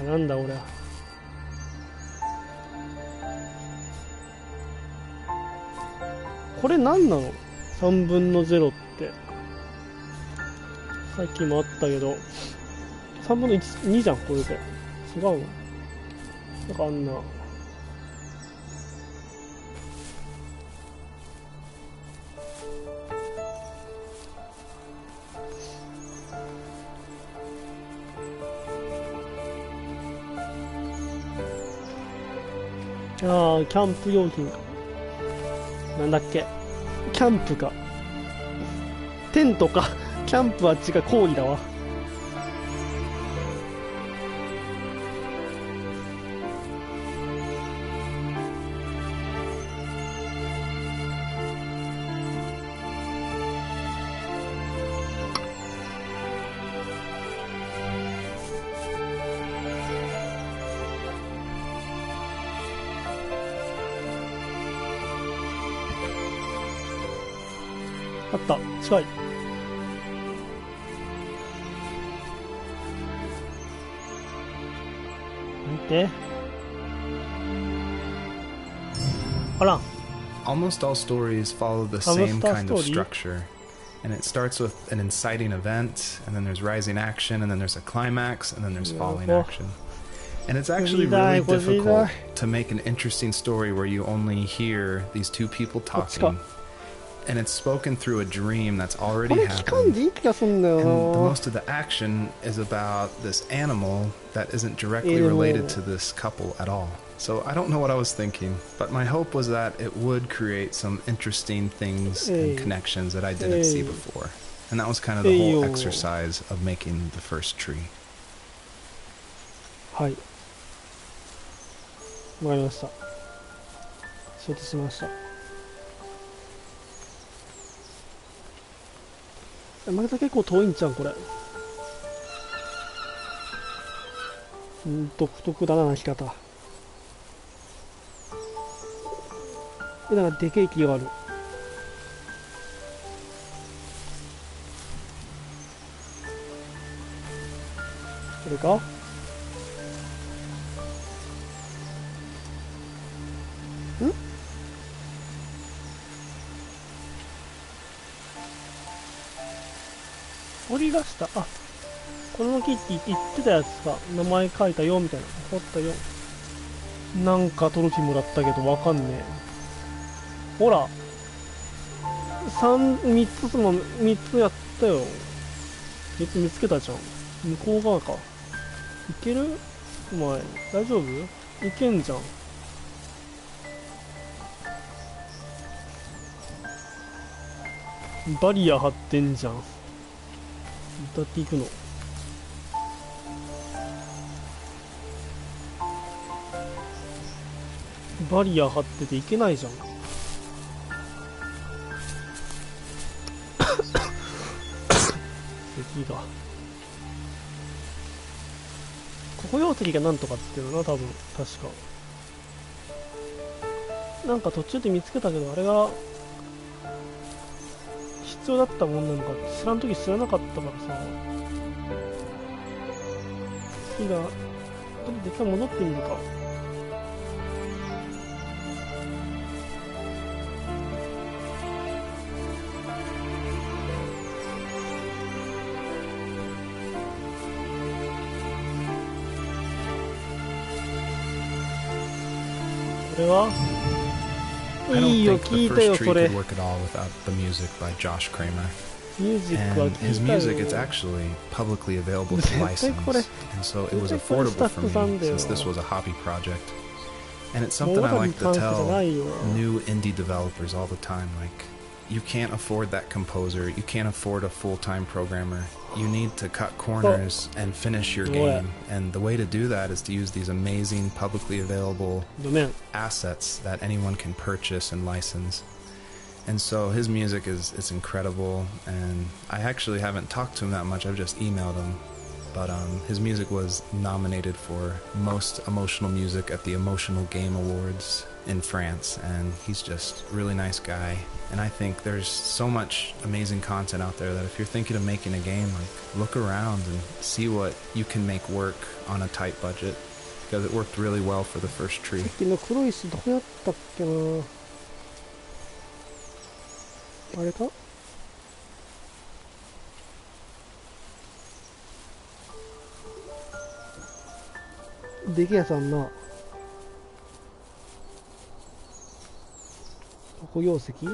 なんだ俺。これ何なの？ 3 分の0って。さっきもあったけど、3分の2じゃん、これで。違うの？なんかあんな。ああ、キャンプ用品か。なんだっけ。キャンプか。テントか。キャンプは違う、講義だわ。あった、近い。見て。あら。Almost all stories follow the same kind of structure. And it starts with an inciting event, and then there's rising action, and then there's a climax, and then there's falling action. And it's actually really difficult to make an interesting story where you only hear these two people talking. And it's spoken through a dream that's already happened. And the most of the action is about this animal that isn't directly related to this couple at all. So I don't know what I was thinking, but my hope was that it would create some interesting things and connections that I didn't see before. And that was kind of the whole exercise of making the first tree. はい。わかりました。承知しました。また結構遠いんちゃうこれ。独特だな、鳴き方。なんかでけえ木がある。これか？掘り出した。あ、この木って言ってたやつか。名前書いたよみたいな。掘ったよ。なんかトロフィーもらったけどわかんねえ。ほら。3つやったよ。3つ見つけたじゃん。向こう側か。いける？お前、大丈夫？いけんじゃん。バリア張ってんじゃん。歌っていくの。バリア張ってていけないじゃん。敵が。ここ用石がなんとかっていうのな、多分。確か。なんか途中で見つけたけど、あれが必要だったもんなのか知らん時知らなかったからさ。次が、で一回戻ってみるか。これはいいよ、聞いたよ、それ。ミュージックは聞いたよ。And his music is actually publicly available to license, and so it was affordable for me since this was a hobby project. And it's something I like to tell new indie developers all the time, like, you can't afford that composer, you can't afford a full-time programmer. You need to cut corners and finish your game, and the way to do that is to use these amazing publicly available assets that anyone can purchase and license. And so his music is incredible, and I actually haven't talked to him that much, I've just emailed him. But his music was nominated for Most Emotional Music at the Emotional Game Awards in France, and he's just a really nice guy. And I think there's so much amazing content out there that if you're thinking of making a game, like, look around and see what you can make work on a tight budget, because it worked really well for the first tree. あれか？でけやさんな。黒曜石？い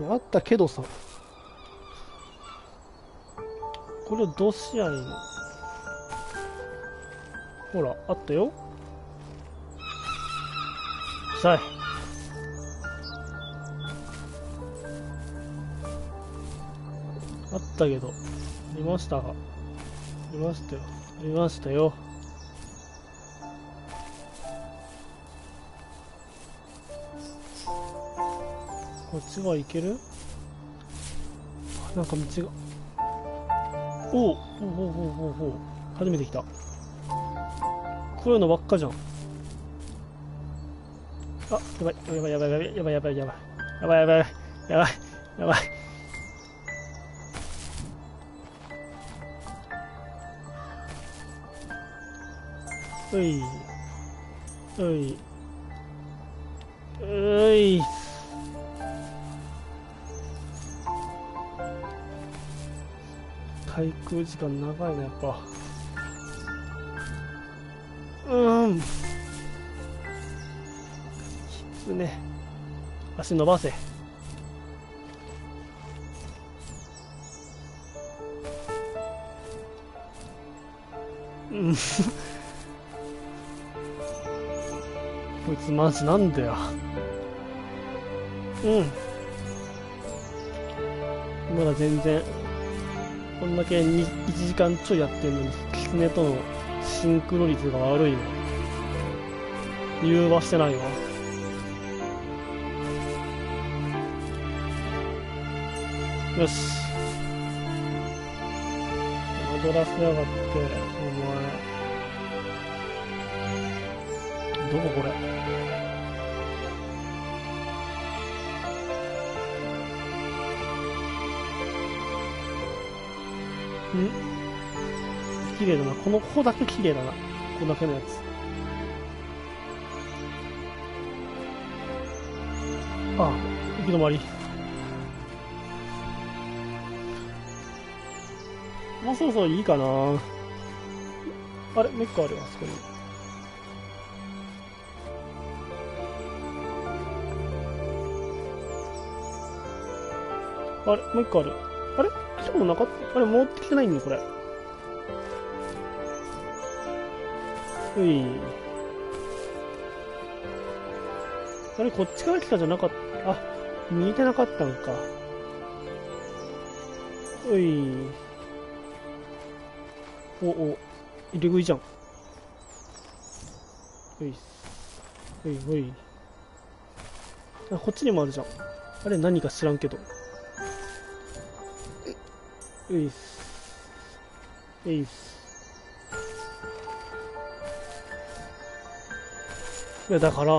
や、あったけどさ。これをどうしやいいの？ほら、あったよ。さい。あったけど、見ましたが。見ましたよ。見ましたよ。こっち側行ける？なんか道が。おおおおおおお、初めて来た。黒いのばっかじゃん。あ、やばいやばいやばいやばいやばいやばいやばいやばいやばいやばいやばいやばい。ういういうい。滞空時間長いな、やっぱ。きつね。足伸ばせ。こいつマジなんだよ。まだ全然こんだけ1時間ちょいやってんのにキツネとのシンクロ率が悪いの。融和してないわ。よし、踊らせやがって。お前どここれ。綺麗だな。ここだけ綺麗だな。ここだけのやつ。ああ、行き止まり。もうそろそろいいかな。あれ、メッカあるよ、あそこに。あれ、もう一個ある。あれ、来たもなかった。あれ、持ってきてないんだ、これ。うい。あれ、こっちから来たじゃなかった。あ、見えてなかったんか。うい。お、入れ食いじゃん。うい。うい、うい。あ、こっちにもあるじゃん。あれ、何か知らんけど。ういっす。ういっす。いや、だから、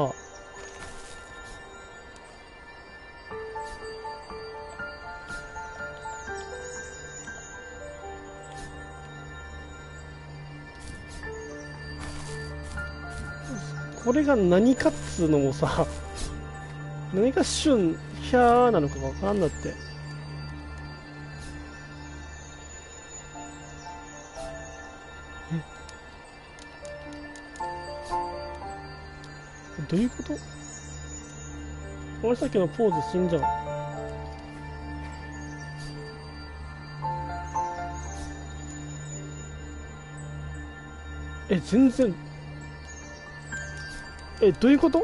これが何かっつうのもさ、何が旬、ヒャーなのかがわからんだって。どういうこと？俺さっきのポーズ死んじゃう。全然。どういうこと？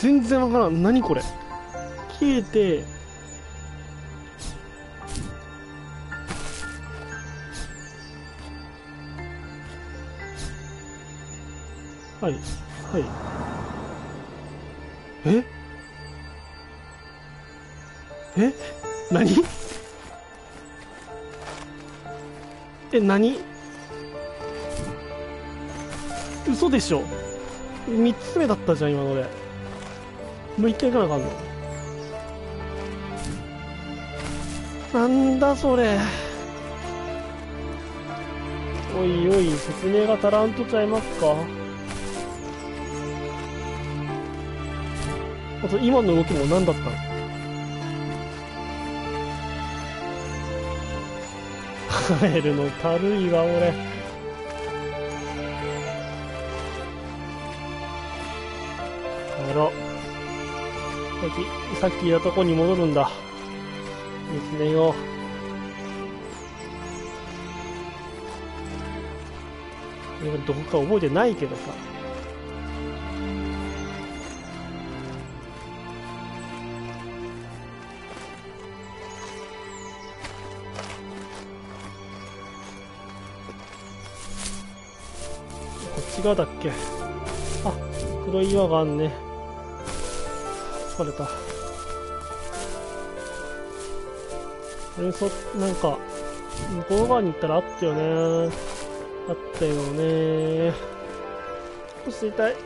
全然わからん。何これ。消えて、はい、はい。何？何？嘘でしょ。3つ目だったじゃん、今ので。もう一回行かなあかんの？なんだそれ。おいおい、説明が足らんとちゃいますか？あと、今の動きも何だったの？帰るのたるいわ、俺。帰ろう。さっきいたとこに戻るんだ。娘よ。どこか覚えてないけどさ。こっち側だっけ？あ、黒い岩があんね。疲れた。なんか、向こう側に行ったらあったよね。あったよね。少し痛い。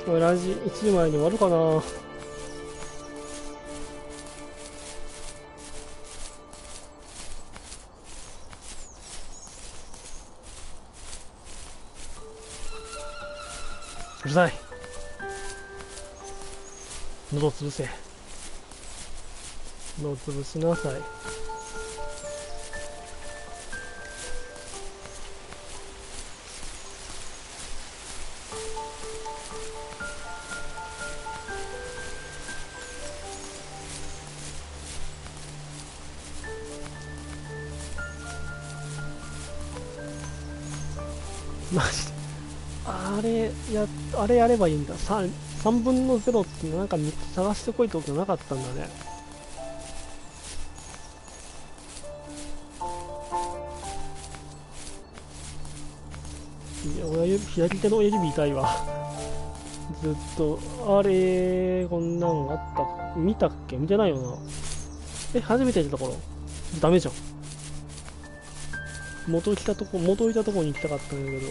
これラジ1枚に終わるかな。うるさい。喉潰せ。喉潰しなさい。マジであれやればいいんだ。3分の0ってなんか探してこいってことなかったんだね。いや、俺は左手の親指痛いわ。ずっと。あれ、こんなのあった。見たっけ？見てないよな。初めて行ったところ？ダメじゃん。元いたとこに行きたかったんだけど。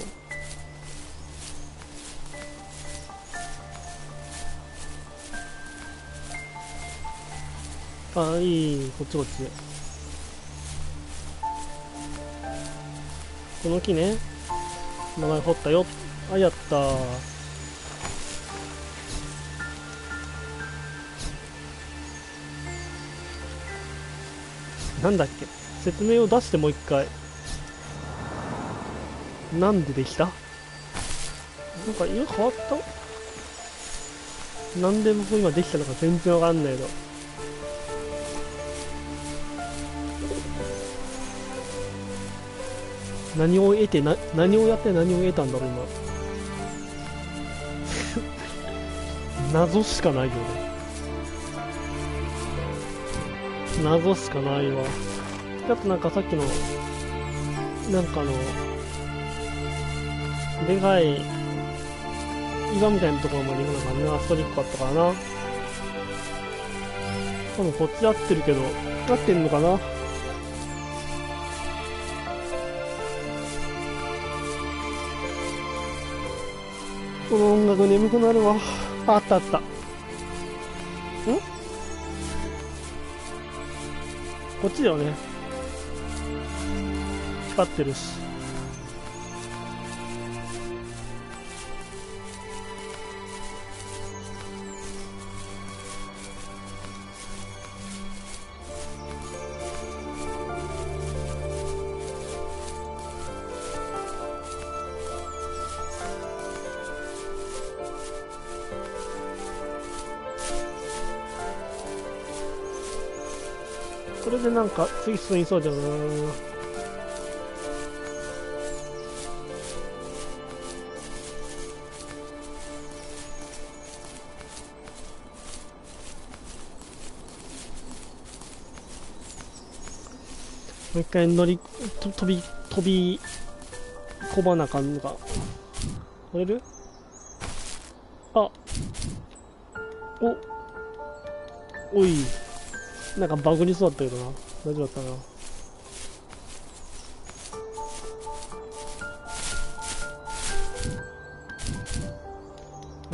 あ、いい、こっち。この木ね。名前掘ったよ。あ、やったー。なんだっけ？説明を出してもう一回。なんでできた？なんか色変わった？なんで僕今できたのか全然わかんないけど。何をやって何を得たんだろう今。謎しかないよね。謎しかないわ。あとなんかさっきのなんかでかい岩みたいなところまで行くのがね、あそこに1個あったからな。多分こっち合ってるけど、合ってんのかな。この音楽眠くなるわ。あった。こっちだよね。光ってるし。れでなんか次進みそうだよな。もう一回飛び込まなあかんのか。乗れる？あ、おい、なんかバグりそうだったけどな。大丈夫だったな。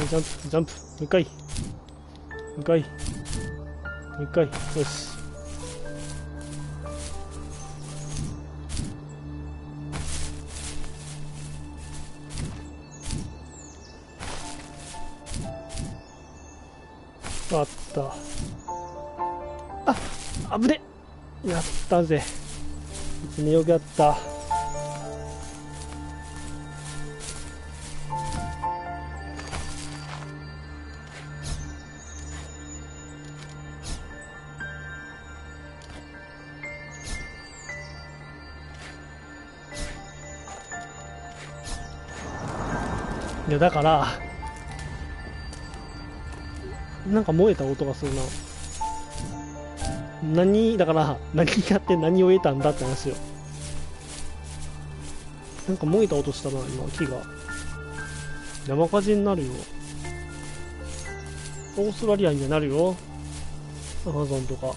ジャンプ、ジャンプ、もう一回、よし。あった。あぶね。やったぜ。一年よくやった。いやだからなんか燃えた音がするな。だから何やって何を得たんだって話よ。なんか燃えた音したな今。木が山火事になるよ。オーストラリアにはなるよ。アマゾンとか。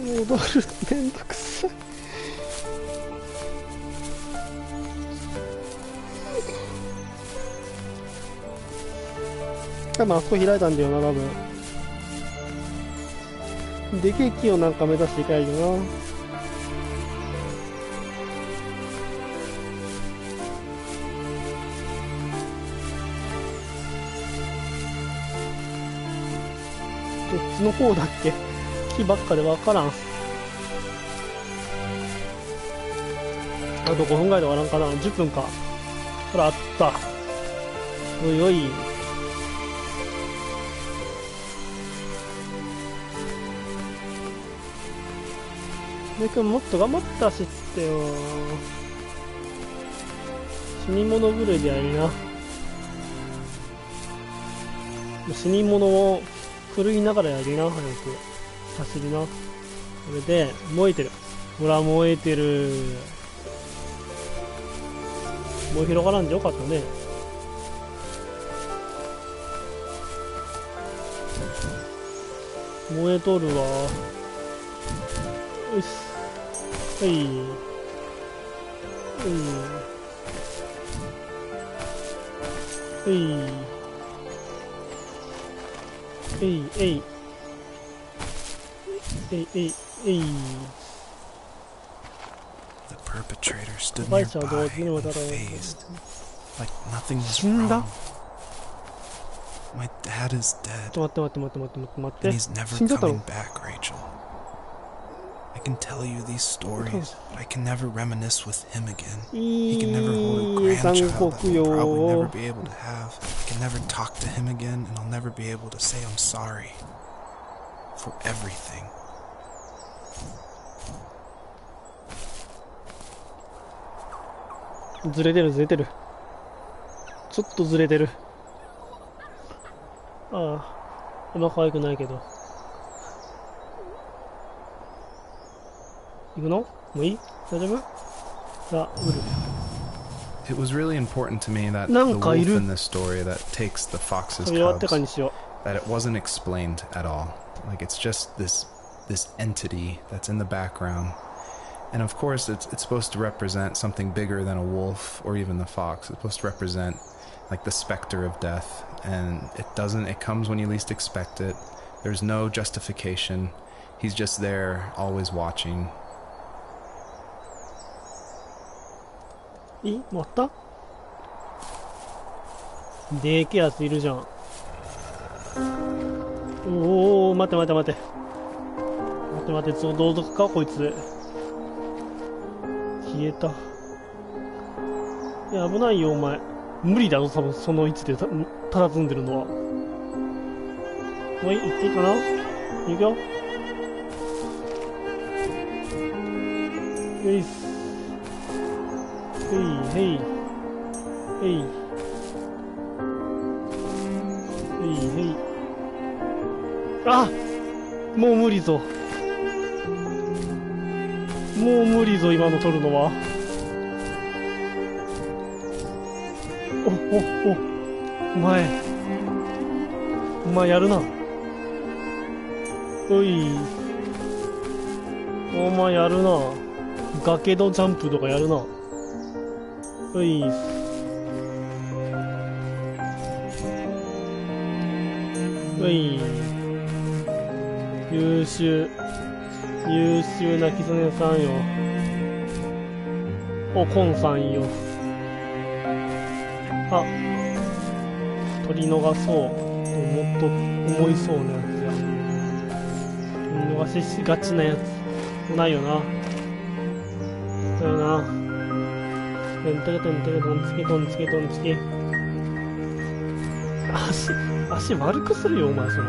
戻るめんどくさい。多分あそこ開いたんだよな、多分。でけえ木をなんか目指していかないよな。どっちの方だっけ？木ばっかでわからん。あと5分ぐらいで終わらんかな。10分か。ほら、あった。おいおい。ねくんもっと頑張って走ってよ。死に物狂いでやりな。死に物を狂いながらやりな。早く走りな。これで燃えてる。ほら燃えてる。燃え広がらんでよかったね。燃えとるわ。よし。はい。はい。えい。The perpetrator stood nearby, unfazed, like nothing was wrong. My dad is dead, and he's never coming back, Rachel. I can tell you these stories, but I can never reminisce with him again. He can never hold a grandchild that we'll probably never be able to have. I can never talk to him again, and I'll never be able to say I'm sorry for everything. ずれてる。ちょっとずれてる。ああ、あんま可愛くないけど。行くの？もういい？大丈夫？さあ、うる。It was really important to me that the wolf in this story that takes the fox's cubs, that it wasn't explained at all. Like it's just this entity that's in the background. And of course it's supposed to represent something bigger than a wolf or even the fox. It's supposed to represent like the specter of death, and it comes when you least expect it. There's no justification. He's just there, always watching. 終わった？でけえやついるじゃん。おお、待て。同族かこいつ。消えた。いや、危ないよお前。無理だぞ、多分その位置で佇んでるのは。もう行っていいかな？行くよ。よいっす。へい、へい。へい。へい、へい。あ！もう無理ぞ。もう無理ぞ、今の取るのは。お前やるな。おい。お前やるな。崖のジャンプとかやるな。おい。おい。優秀なキツネさんよ。お、コンさんよ。あ、取り逃そうともっと思いそうなやつや。見逃しがちなやつないよな。だよな。トンつけトンつけトンつけ。足悪くするよお前それ。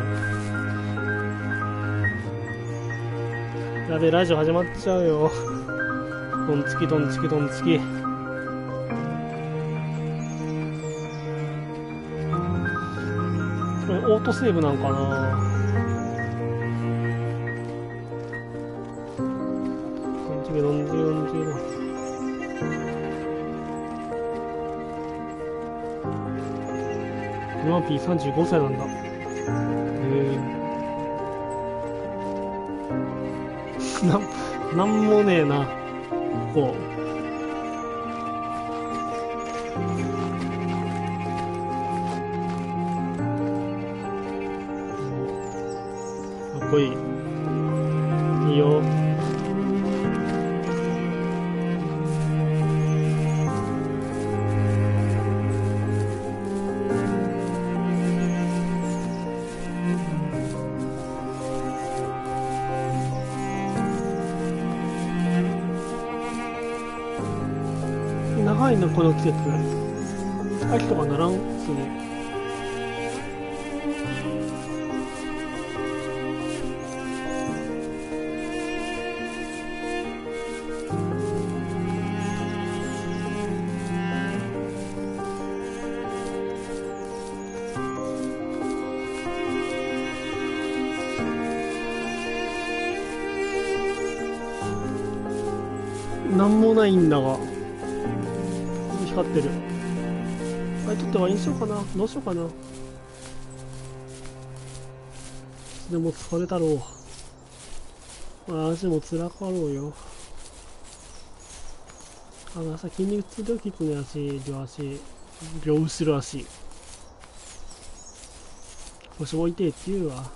やべえ、ラジオ始まっちゃうよ。トンつきトンつきトンつき。オートセーブなんかな。マーピー35歳なんだ。なんもねえな、ここ。かっこいい。いいよ。長いなこの季節。秋とかならんすね。なんもないんだが光ってる。あれ取ってワインしようかな。どうしようかな。でも疲れたろう。足も辛かろうよ。朝筋肉痛でキツネ足、両後ろ足。腰置いてって言うわ。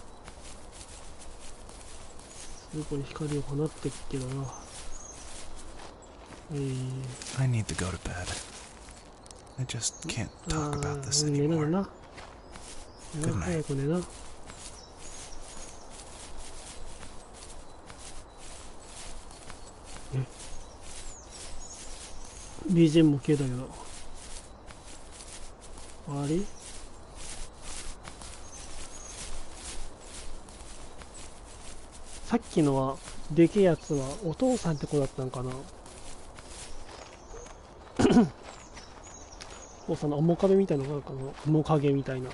すごい光を放ってっけどな。I need to go to bed. I just can't talk about this anymore. Good night. 早く寝な。BGM も消えたけど。終わり？さっきのはでけえやつはお父さんって子だったんかな。お父さんの面影みたいなのがあるかな。面影みたいな。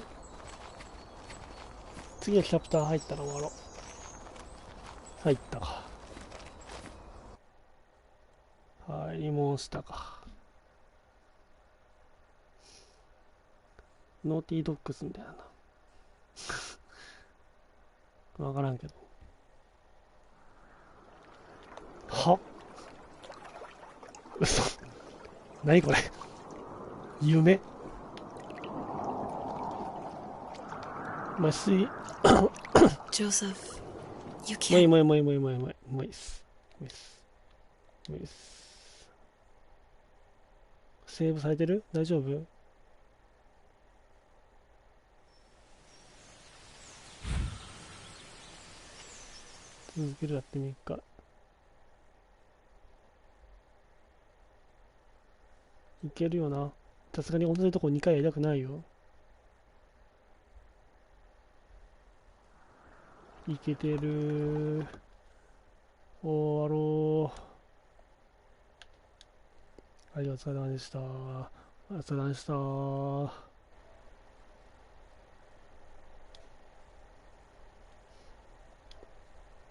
次のキャプター入ったら終わろう。入ったか。入り申したか。ノーティードッグスみたいな。わからんけど。は？嘘。何これ。夢。まあ、Joseph, you も can't. ういっす。セーブされてる？大丈夫？続けるやってみっか。いけるよな。さすがに同じとこ2回やりたくないよ。いけてる。終わろう。はい、お疲れ様でした。お疲れ様でした。